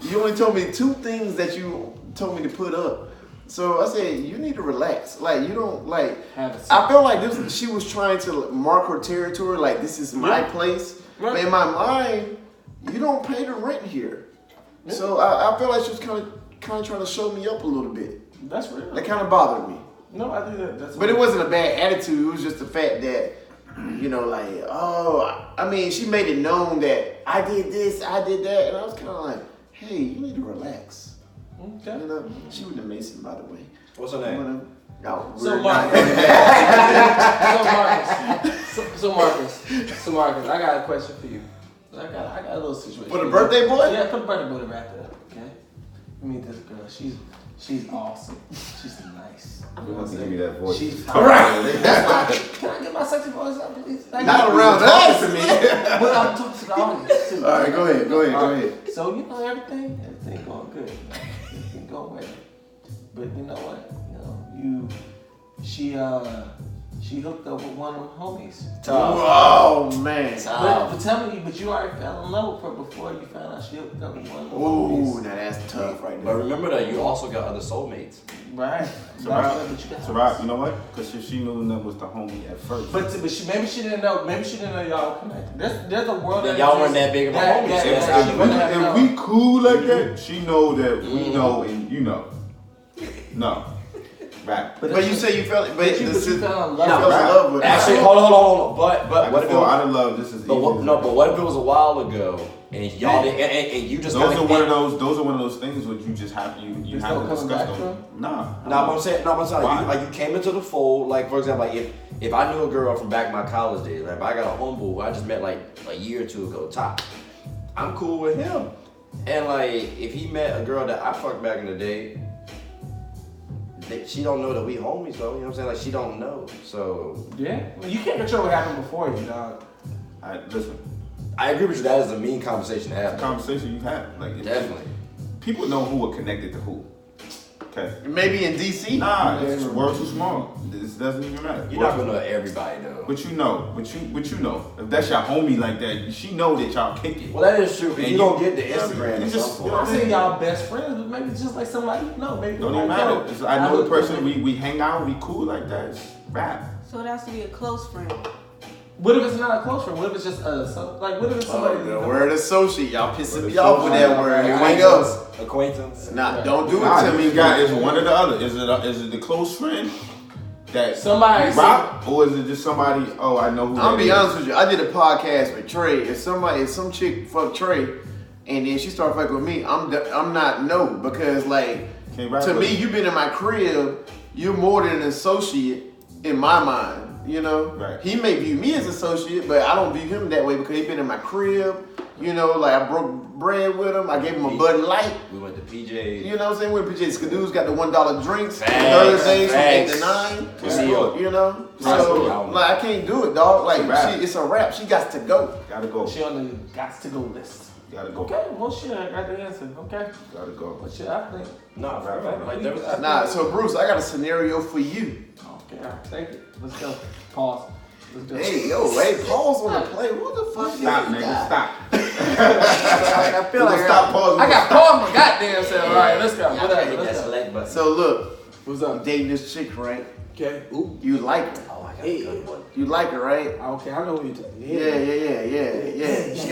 You only told me 2 things that you told me to put up. So I said, you need to relax. Like, you don't, like, I felt like she was trying to mark her territory, like, this is my place. Right. But in my mind, you don't pay the rent here. Yeah. So I felt like she was kind of trying to show me up a little bit. That's real. That kind of bothered me. No, I think that's. But it wasn't a bad attitude. It was just the fact that, you know, like, oh, I mean, she made it known that I did this, I did that, and I was kind of like, hey, you need to relax. Okay. You know, she was a Mason, by the way. What's her name? So Marcus, I got a question for you. I got a little situation. For the birthday boy? Yeah, for the birthday boy to wrap it up. Okay. Meet this girl. She's awesome. She's nice. You want to give me that voice? She's all right. Can I get my sexy voice up, please? Not around us. But I'm talking to the audience too. All right, go ahead. So you know everything going good. Everything going well. But you know what? You know, she hooked up with one of her homies. Oh man. But tell me, but you already fell in love with her before you found out she hooked up with one of her homies. Ooh, now that's tough right But there. remember that you also got other soulmates. Right. So you know what? Because she knew that was the homie at first. But maybe she didn't know. Maybe she didn't know y'all were connected. There's a world that y'all weren't that big of a homie. If we cool like that, she know that we know and you know. No. Right. But you say you felt it, but you fell in love. You fell in love with her. Actually, hold on. But what if it out was of love? This is but what if it was a while ago and y'all and you just those are one of those things where you just have you have to discuss them. Nah. I'm saying like you came into the fold. Like for example, like if I knew a girl from back in my college days, like if I got a homeboy who I just met like a year or 2 ago top, I'm cool with him. And like if he met a girl that I fucked back in the day. She don't know that we homies though, you know what I'm saying? Like she don't know, so yeah. Well, you can't control what happened before you, dog. Listen. I agree with you. That is a mean conversation to have. Conversation you have, like definitely. People know who are connected to who. Okay. Maybe in DC. Nah, it's world too small. This doesn't even matter. You're not gonna know everybody though. But you know. If that's your homie like that, she know that y'all kick it. Well, that is true. You don't get the Instagram. I'm saying y'all best friends, but maybe just like somebody you know. Maybe don't even matter. I know the person. We hang out. We cool like that. It's rap. So it has to be a close friend. What if it's not a close friend? What if it's just what if it's somebody? The word associate, y'all pissing me off with that word. Here we go. Acquaintance. Nah, don't do it to me. Is one or the other? Is it the close friend that somebody rock, or is it just somebody? Oh, I know who. I'll be honest with you. I did a podcast with Trey. If some chick fucked Trey, and then she started fucking with me, I'm not because like to me, you've been in my crib. You're more than an associate in my mind. You know, right. He may view me as associate, but I don't view him that way because he's been in my crib. You know, like I broke bread with him. I gave him a Bud Light. We went to PJ's. You know what I'm saying? We went to PJ's. Skadoo's got the $1 drinks. Thursdays from 8 to 9. You know? So, like, I can't do it, dog. Like, it's a wrap. She got to go. Gotta go. She on the got to go list. Gotta go. Okay, well, shit, I got the answer. Okay. Gotta go. But shit, I think. So, Bruce, I got a scenario for you. Okay, all right, thank you. Let's go. Pause. Let's go. Hey, pause on the play. What the fuck? Stop, nigga. Stop. I feel like stop pausing. I got paused my goddamn self. All right, let's go. Whatever. So look, what's up? I'm dating this chick, right? Okay. Ooh. You like her? Oh, I got a good one. You like her, right? Okay, I know who you're talking. Yeah. She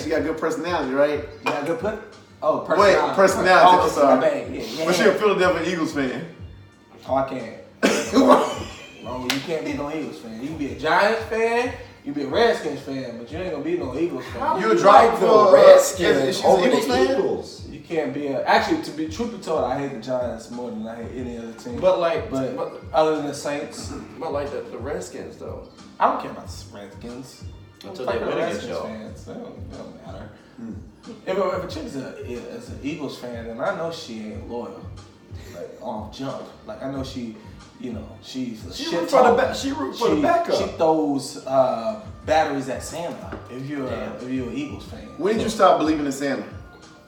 got good personality, right? You got good personality. Wait, personality. I'm sorry. Yeah. But she a Philadelphia Eagles fan. Oh, I can't. Oh, you can't be no Eagles fan. You can be a Giants fan. You be a Redskins fan, but you ain't gonna be no Eagles fan. You a drop for Redskins she's over an Eagles the fan? Eagles. You can't be actually, to be truth be told, I hate the Giants more than I hate any other team. But like, but other than the Saints, but like the Redskins though. I don't care about the Redskins. Until Play they for win against Redskins y'all. fans. It don't matter. If a chick is an Eagles fan, then I know she ain't loyal. Like off jump. Like I know she, she's a She shit root for the talker. she root for the backup. She throws batteries at Santa. If you're an Eagles fan. When did you stop believing in Santa?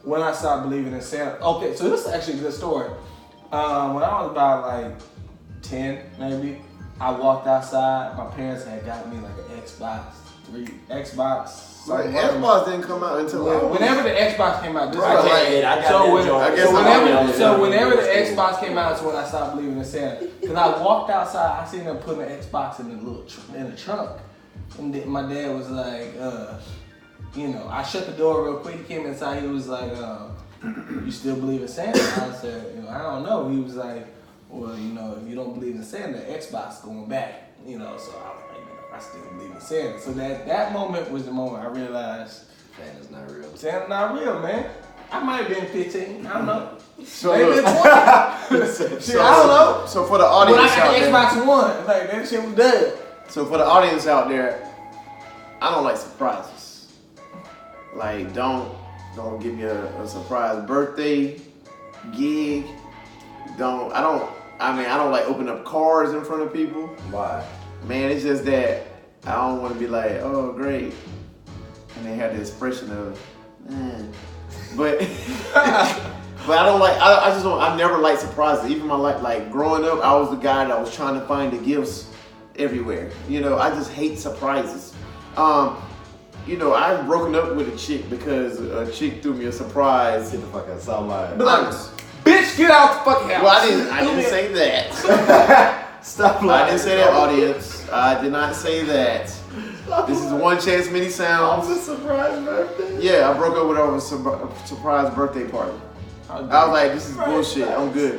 When I stopped believing in Santa. Okay, so this is actually a good story. When I was about like 10, maybe, I walked outside. My parents had got me like an Xbox. Like, Xbox didn't come out until Whenever the Xbox came out, this Right, was like, like, whenever the Xbox came out, is when I stopped believing in Santa. Because I walked outside, I seen them putting the Xbox in the trunk, and then my dad was like, I shut the door real quick. He came inside. He was like, "You still believe in Santa?" I said, "I don't know." He was like, "Well, if you don't believe in Santa, the Xbox going back." So I was like, I still believe in Santa. So that moment was the moment I realized Santa's not real. Santa's not real, man. I might have been 15. I don't know. So Maybe look, 20. Shit, I don't know. So for the When audience I got out the there, Xbox One, like that shit was dead. so for the audience out there, I don't like surprises. Like don't give me a surprise birthday, gig. I don't like opening up cards in front of people. Why? Man, it's just that I don't want to be like, oh great, and they have the expression of, but but I don't like. I just don't. I never liked surprises. Even my like growing up, I was the guy that was trying to find the gifts everywhere. I just hate surprises. I've broken up with a chick because a chick threw me a surprise. Get the fuck out of SOULmates. But like, bitch, get out the fucking house. Well, I didn't say that. Stop lying. I didn't say that, audience. I did not say that. This is One Chance Many Sounds. It's a surprise birthday. Yeah, I broke up with her over a surprise birthday party. I was like, this is bullshit. I'm good.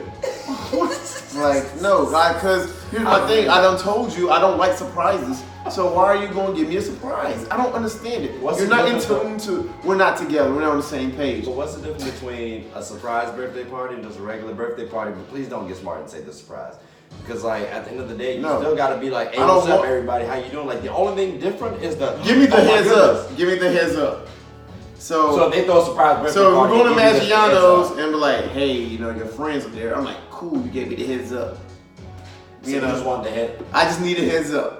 Like, no, because here's my thing. I done told you I don't like surprises. So why are you going to give me a surprise? I don't understand it. What's You're the not in difference, tune to. We're not together. We're not on the same page. But what's the difference between a surprise birthday party and just a regular birthday party? But please don't get smart and say the surprise. Because like at the end of the day, you still gotta be like, hey, what's up, everybody? How you doing? Like the only thing different is the give me the heads up. Give me the heads up. So if they throw a surprise birthday So party, we're going to give me the heads Maggiano's up. and be like, hey, your friends are there. I'm like, cool, you gave me the heads up. So you just want the head. I just need a heads up.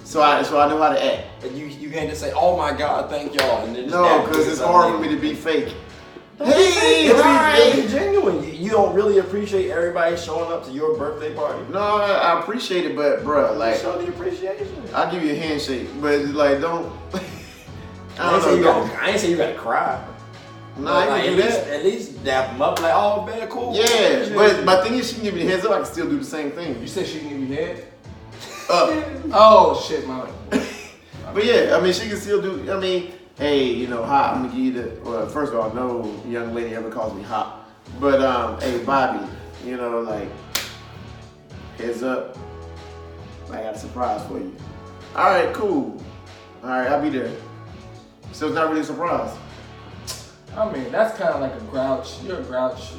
So I know how to act. And you can't just say, oh my God, thank y'all. And then just No, because it's hard for me to be fake. Hey, It'll be genuine. You don't really appreciate everybody showing up to your birthday party. No, I appreciate it, but bruh, like, Show the appreciation. I'll give you a handshake, but it's like, don't. I ain't say you gotta cry. No, I ain't gonna do that. At least dap them up like, oh man, cool. Yeah, but my thing is, she can give me the heads up. I can still do the same thing. You said she can give you head? Up. Oh shit, my. But yeah, I mean, she can still do. I mean, hey, hot. I'm gonna give you the. Well, first of all, no young lady ever calls me hot. But hey, Bobby, like, heads up. I got a surprise for you. All right, cool. All right, I'll be there. So it's not really a surprise. I mean, that's kind of like a grouch. You're a grouch.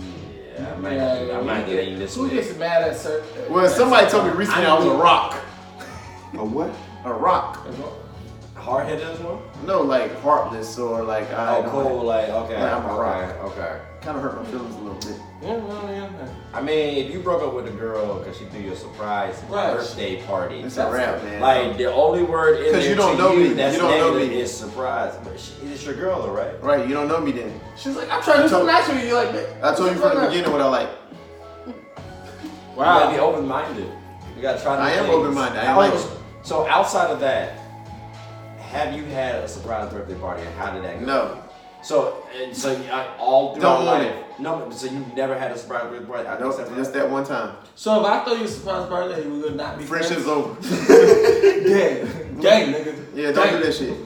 Yeah, I might get in this. Who gets mad at certain? Well, somebody told me recently I was a rock. A what? A rock. Hard-headed as well? No, like heartless or like I. Oh, cool. Like okay. Like, I'm a rock. Okay. Kind of hurt my feelings a little bit. Yeah. I mean, if you broke up with a girl because she threw you a surprise birthday party, It's a wrap, man. like the only word in 'Cause there you don't to know you me. that's You don't know negative me. is surprise. But it's your girl, though, right? Right, you don't know me then. She's like, I'm trying to do something nice with you. Like that. I told you from the beginning what I like. You gotta be open-minded. You gotta try to. I am open-minded. I like it. So outside of that, have you had a surprise birthday party and how did that go? No. So all throughout Don't want life. No, so you've never had a surprise birthday party? Nope, just that one time. So if I throw you a surprise birthday, we would not be Friendship's friends? over. Yeah. Gang, nigga. Yeah, don't do that shit.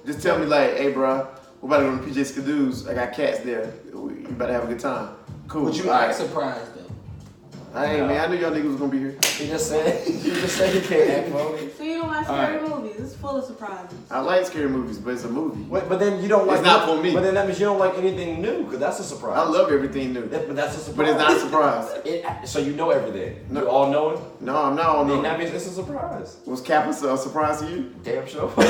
Just tell me like, hey, bro, we're about to go to PJ Skidoo's. I got cats there. You better have a good time. Cool. Would you All act right. surprised though? Hey man, I knew y'all niggas was gonna be here. He just said he can't act phony. So you don't like scary movies? It's full of surprises. I like scary movies, but it's a movie. Wait, but then you don't like. It's not for me. But then that means you don't like anything new, because that's a surprise. I love everything new. But that's a surprise. But it's not a surprise. So you know everything. No. You all know it. No, I'm not on Then no. that means it's a surprise. Was Kappa a surprise to you? Damn sure. What?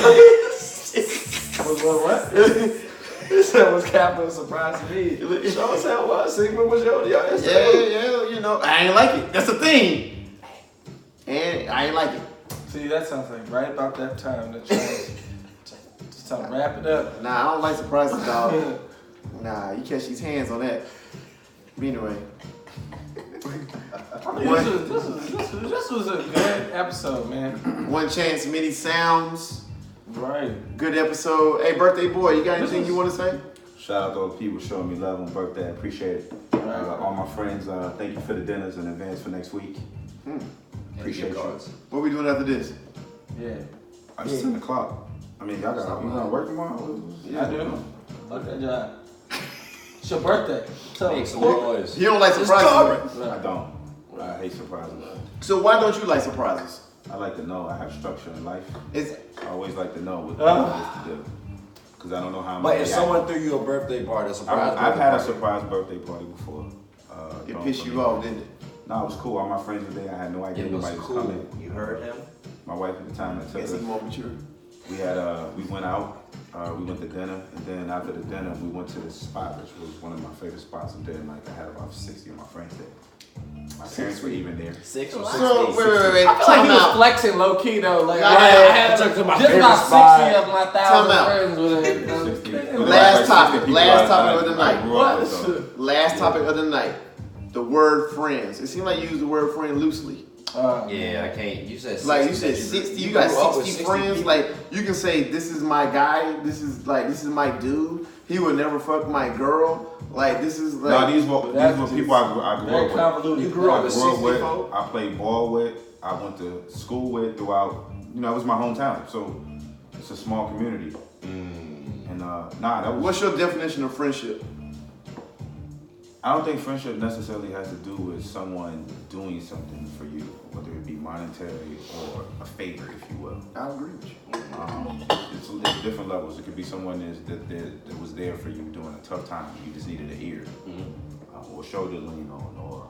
He said was Kappa a surprise to me. Sean said what? Sigma was your Yeah, you know, I ain't like it. That's the thing. And I ain't like it. See, that sounds like right about that time that you just time to wrap it up. Nah, I don't like surprises, dog. Nah, you catch these hands on that. But anyway. I mean, this was a good episode, man. One Chance, Many Sounds. Right. Good episode. Hey, birthday boy, you got anything you want to say? Shout out to all the people showing me love on birthday. I appreciate it. All my friends, thank you for the dinners in advance for next week. Appreciate you. What we doing after this? Yeah. It's 10 o'clock. I mean, y'all got to work tomorrow? Yeah, I do. Love that job. It's your birthday. So, Make some noise. You don't like surprises? I don't. I hate surprises. So why don't you like surprises? I like to know I have structure in life. It's I always like to know what it is to do. Because I don't know how I'm But if someone threw you a birthday party, a surprise I've had a birthday surprise birthday party before. it pissed you off, didn't it? No, it was cool. All my friends were there. I had no idea It was nobody was cool. coming. You heard him? My wife at the time that took Guess us. he's more mature. We had we went out, we went to dinner, and then after the dinner we went to this spot, which was one of my favorite spots. And then like I had about 60 of my friends there. My parents were even there. 6 or 6 So wait. I feel like he was flexing low key though. Like, Nah, I had I took to my just favorite about spot. 60 of my Time out. 1,000 friends with 60. it. Last topic, 60 last people topic of the I night. grew up with, so. Last topic of the night. The word friends. It seemed like you use the word friend loosely. Yeah, I can't. You said 60. Like you said 60, you got grew up with 60 friends. people. Like you can say this is my guy, this is my dude. He would never fuck my girl. Like this is like No, these were people I grew Very up with. convoluted. You grew up I with grew up 60 with. folk? I played ball with. I went to school with throughout. You know, it was my hometown, so it's a small community. And that was. What's your definition of friendship? I don't think friendship necessarily has to do with someone doing something for you, whether it be monetary or a favor, if you will. I agree with you. It's different levels. It could be someone that was there for you during a tough time. You just needed an ear or a shoulder to lean on, or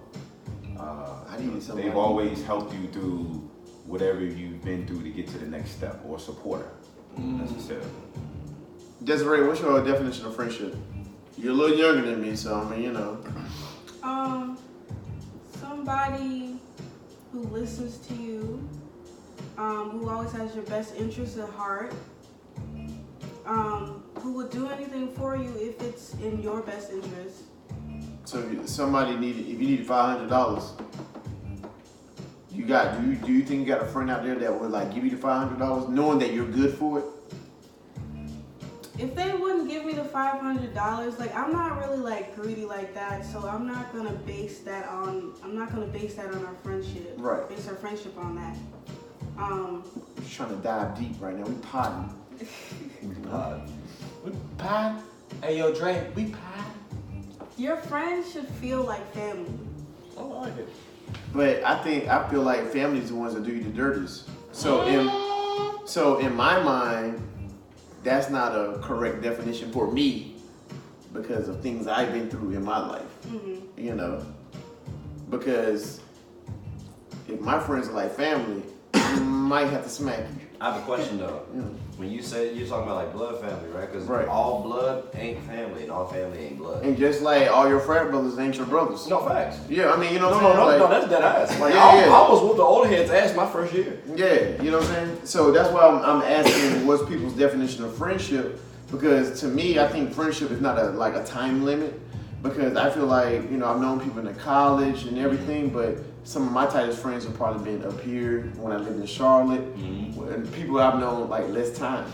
I needed somebody. they've always helped you through whatever you've been through to get to the next step, or supporter necessarily. Desiree, what's your definition of friendship? You're a little younger than me, so I mean, you know. Somebody who listens to you, who always has your best interest at heart, who would do anything for you if it's in your best interest. So if you needed $500, do you think you got a friend out there that would like give you the $500 knowing that you're good for it? If they wouldn't give me the $500, like I'm not really like greedy like that, so I'm not gonna base that on our friendship. Right. Base our friendship on that. We're just trying to dive deep right now. We potting. We pie. Hey, yo, Dre, we pie. Your friends should feel like family. Oh, I like it. But I feel like family's the ones that do you the dirtiest. So in my mind, that's not a correct definition for me because of things I've been through in my life. You know, because if my friends are like family, I might have to smack you. I have a question though. Yeah. When you say you're talking about like blood family, right? Because Right. all blood ain't family, and all family ain't blood. And just like all your frat brothers ain't your brothers. No facts. Yeah, I mean, you know No, what I'm saying? no, Like, that's dead ass. Like Yeah, I yeah. was whooped the older heads ass my first year. Yeah, you know what I'm saying? So that's why I'm asking what's people's definition of friendship, because to me, I think friendship is not a time limit, because I feel like, you know, I've known people in the college and everything, but some of my tightest friends have probably been up here when I lived in Charlotte, and people I've known like less time.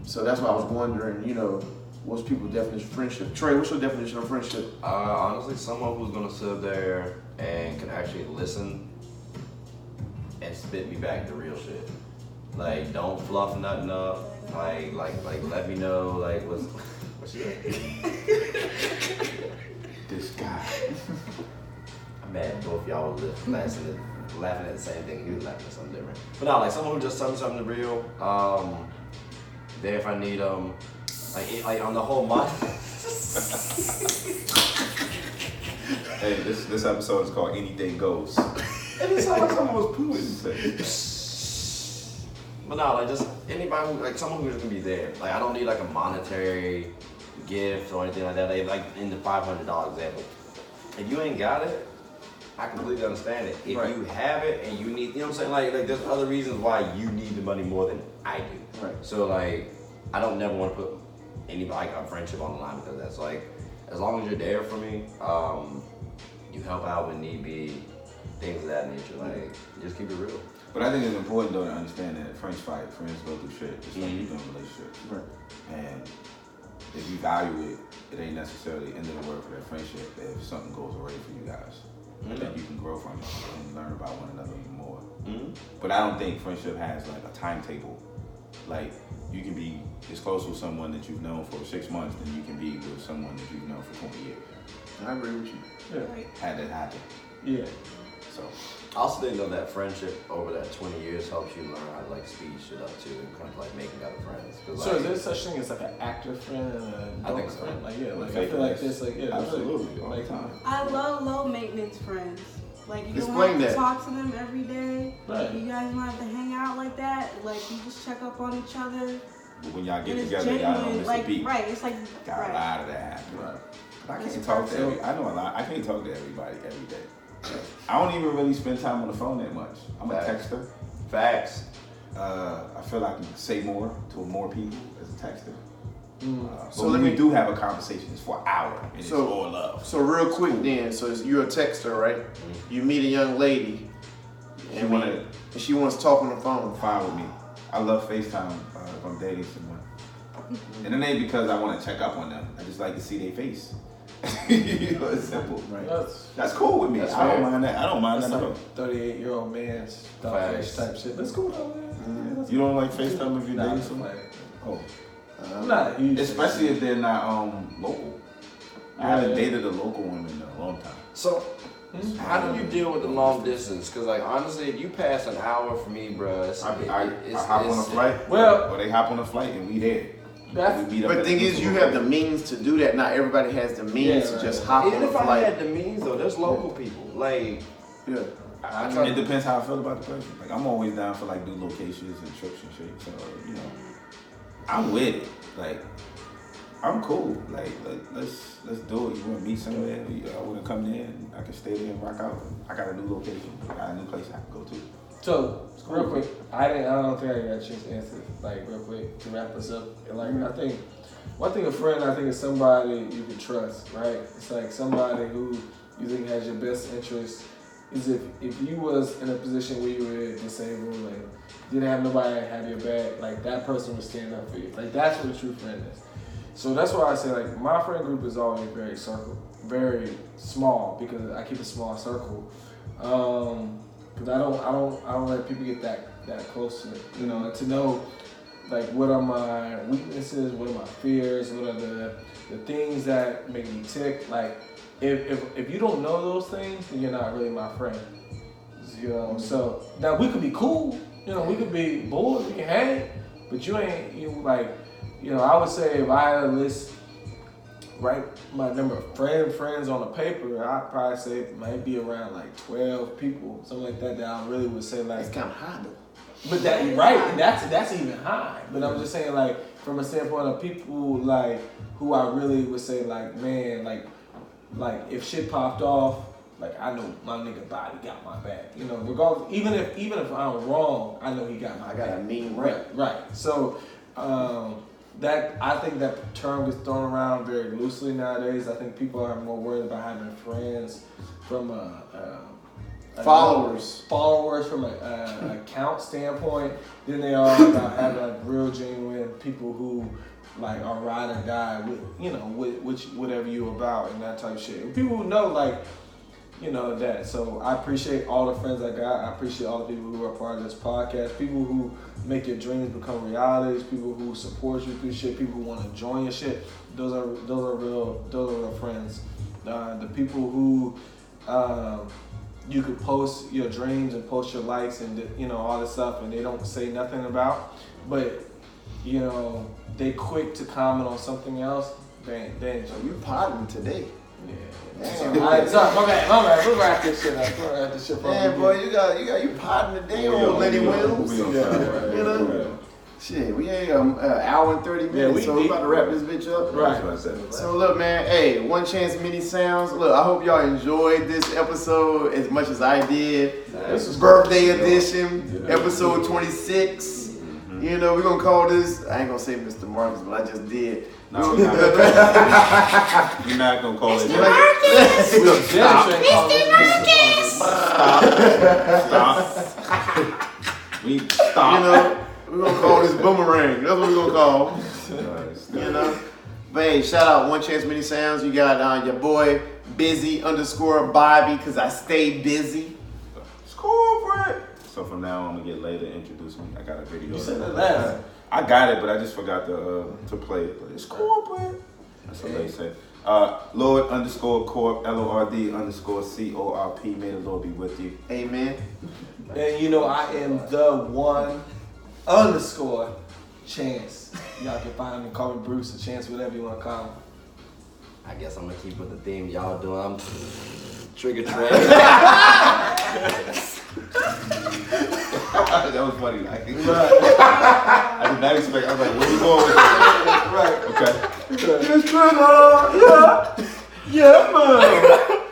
So that's why I was wondering, you know, what's people's definition of friendship? Trey, what's your definition of friendship? Honestly, someone who's gonna sit there and can actually listen and spit me back the real shit. Like, don't fluff nothing up. Like, let me know, like, what's your This guy. Man, both y'all were laughing at the same thing. He was laughing at something different. But no, like someone who just told me something real. There if I need like on the whole month. Hey, this episode is called Anything Goes. And it sounded like someone was pooing. But no, like just anybody who, like someone who's just gonna be there. Like I don't need like a monetary gift or anything like that. Like in the $500 example. If you ain't got it, I completely understand it. If you have it and you need, you know what I'm saying? Like there's other reasons why you need the money more than I do. Right. So like, I don't never want to put anybody, like, a friendship on the line because that's like, as long as you're there for me, you help out when need be, things of that nature. Like, just keep it real. But I think it's important though to understand that friends fight, friends go through shit, just like you do in relationships. Right. And if you value it, it ain't necessarily the end of the world for that friendship if something goes away for you guys. I think you can grow from it and learn about one another even more. But I don't think friendship has like a timetable. Like you can be as close with someone that you've known for 6 months than you can be with someone that you've known for 20 years. I agree with you. Yeah. Had that happen. Yeah. So I also think though that friendship over that 20 years helps you learn how to like speed shit up too and kind of like making other friends. So like, is there such thing as like an active friend and an I think adult so. friend? Like yeah, like I Fake feel like friends. this, like yeah, Absolutely, all the like time. I love low maintenance friends. Like you don't Explain have to that. talk to them every day. Right. You guys don't have to hang out like that. Like you just check up on each other. But when y'all get And it's together, y'all don't genuine. miss Like a beat. right, it's like Got a right. lot of that happen. Right. But I That's can't talk to perfect. every. I know a lot. I can't talk to everybody every day. I don't even really spend time on the phone that much. I'm a Facts. texter. Facts. I feel I can say more to more people as a texter. But So when let we me- do have a conversation, it's for an hour and it's So- all love. So real quick then, so you're a texter, right? You meet a young lady, and she wants to talk on the phone. Fine with me. I love FaceTime if I'm dating someone. And it ain't because I want to check up on them. I just like to see their face. You know, it's simple. Right. That's cool with me. That's I don't fair. mind that. I don't mind That's that at like all. 38-year-old man Facts. type shit. That's cool though, man. You don't like FaceTime if you're Nah, dating just someone? like, Oh. I'm not a huge Especially fan. if they're not local. I haven't dated a local woman in a long time. So, how do you deal with the long distance? Because, like, honestly, if you pass an hour for me, bro, it's, I hop on a flight. Well- or they hop on a flight and we there. That's- We meet up But at the thing a is, you local have the means to do that. Not everybody has the means Yeah, to right. just hop Even on a if I flight. had the means, though, there's local people. Like, Yeah. I try It to. depends how I feel about the person. Like I'm always down for like new locations and trips and shit. So you know, I'm with it. Like I'm cool. Like let's do it. You want to meet somewhere? I want to come there and I can stay there and rock out. I got a new location. I got a new place I can go to. So, real quick, I don't think I got a chance to answer, like, real quick, to wrap us up. And, like, I think, one thing a friend, I think, is somebody you can trust, right? It's like somebody who you think has your best interest. Is if you was in a position where you were in the same room and didn't have nobody that had your back, like, that person would stand up for you. Like, that's what a true friend is. So that's why I say, like, my friend group is always very very small, because I keep a small circle. Because I don't let people get that close to me, you know, and to know, like, what are my weaknesses, what are my fears, what are the things that make me tick. Like, if you don't know those things, then you're not really my friend, you know. So now we could be cool, you know, we could be boys, we can hang, but you ain't, like, you know, I would say if I had a list, write my number of friends on the paper, I'd probably say it might be around like 12 people, something like that I really would say, like. It's kind of high though. But that, right, and that's even high. But I'm just saying, like, from a standpoint of people, like, who I really would say, like, man, like if shit popped off, like, I know my nigga body got my back, you know, regardless, even if I'm wrong, I know he got my back. I got a mean Right. So, that, I think that term gets thrown around very loosely nowadays. I think people are more worried about having friends from Followers from an account standpoint than they are about having like real genuine people who like are ride or die with, you know, with whatever you about and that type of shit. And people who know, like, you know, that. So I appreciate all the friends I got. I appreciate all the people who are part of this podcast. People who make your dreams become realities. People who support you through shit. People who want to join your shit. Those are real friends. The people who you could post your dreams and post your likes and all this stuff, and they don't say nothing about. But they quick to comment on something else. They So you potting today. Yeah. Alright, sorry, my bad. We'll wrap this shit up. Man, boy, you potting today on Lenny Wills. Shit, we ain't an hour and 30 minutes, so we about to wrap this bitch up. Right. So look, man, hey, One Chance Mini Sounds. Look, I hope y'all enjoyed this episode as much as I did. This is birthday edition, episode 26. We're gonna call this, I ain't gonna say Mr. Marcus, but I just did. No, we're not gonna call it. Mr. Stop. We're gonna call this Boomerang. That's what we're gonna call. But hey, shout out One Chance Mini Sounds. You got your boy Busy_Bobby, cause I stay busy. It's corporate. So from now on, I'm gonna get later. Introduce me. I got a video. You said that last. I got it, but I just forgot to play it. But it's corporate. That's what they say. Lord_Corp, LORD_CORP. May the Lord be with you. Amen. And I am the_Chance. Y'all can find me, call me Bruce or Chance, whatever you want to call me. I guess I'm gonna keep with the theme y'all doing. I'm trigger train. That was funny. Like, I did not expect. I was like, where you going with this? Right. Okay. Yeah, man.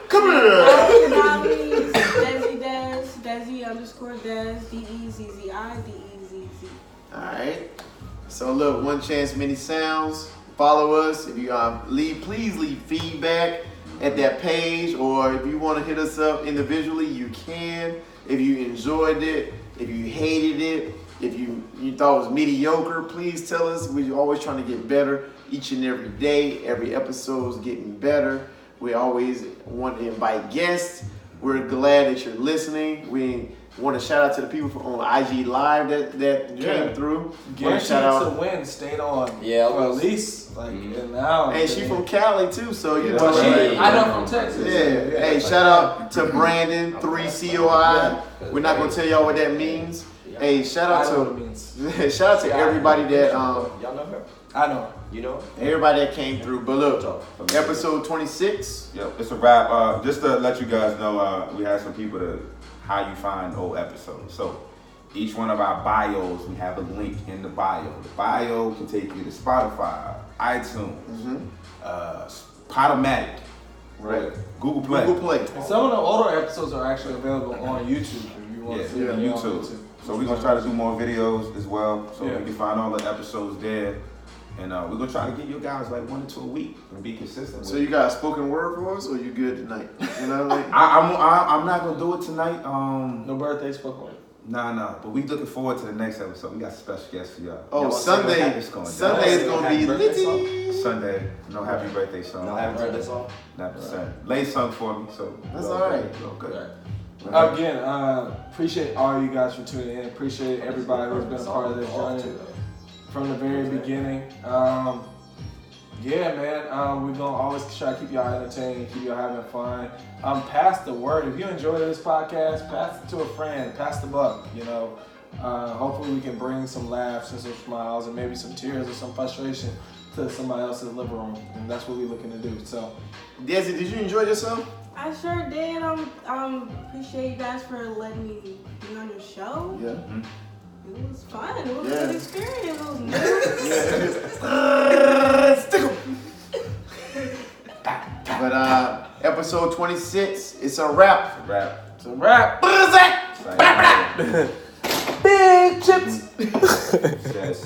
Come here. Desi_Des, DEZZI, DEZZ. Alright. So look, One Chance Mini Sounds. Follow us. If you please leave feedback at that page, or if you want to hit us up individually, you can. If you enjoyed it, if you hated it, if you thought it was mediocre, please tell us. We're always trying to get better each and every day. Every episode is getting better. We always want to invite guests. We're glad that you're listening. We want to shout out to the people on IG Live that came through. Guaranteed to win stayed on for at least an hour. Hey, she from Cali too, so you know. I know from Texas. Yeah. Hey, shout out to Brandon 3COI. We're not gonna tell y'all what that means. Hey, shout out to everybody that Y'all know her? I know her. You know? Everybody that came through. But look, episode 26. Yep, it's a wrap. Just to let you guys know, we had some people how you find old episodes. So each one of our bios, we have a link in the bio. The bio can take you to Spotify, iTunes, Podomatic, Right. Google Play. And some of the older episodes are actually available on YouTube if you want to see them on YouTube. So we're gonna try to do more videos as well, so you can find all the episodes there. And we're gonna try to get you guys like 1 or 2 a week and be consistent. So you got a spoken word for us, or you good tonight? You know what I mean? I'm not gonna do it tonight. No birthday spoken word. Nah. But we looking forward to the next episode. We got special guests for y'all. Oh, Sunday is gonna be litty. Sunday, no happy birthday song. No happy birthday song? Not percent. Lay sung for me, so that's all right. Good. Again, appreciate all you guys for tuning in. Appreciate everybody who's been a part of this journey from the very beginning. Yeah, man, we're gonna always try to keep y'all entertained, keep y'all having fun. Pass the word. If you enjoyed this podcast, pass it to a friend, pass the buck, hopefully we can bring some laughs and some smiles and maybe some tears or some frustration to somebody else's living room, and that's what we're looking to do. So, Desi, did you enjoy yourself? I sure did. Appreciate you guys for letting me be on your show. Yeah. It was fun. It was a good experience. It was new. But episode 26, it's a wrap. it's a wrap. What is that? Big chips. Yes,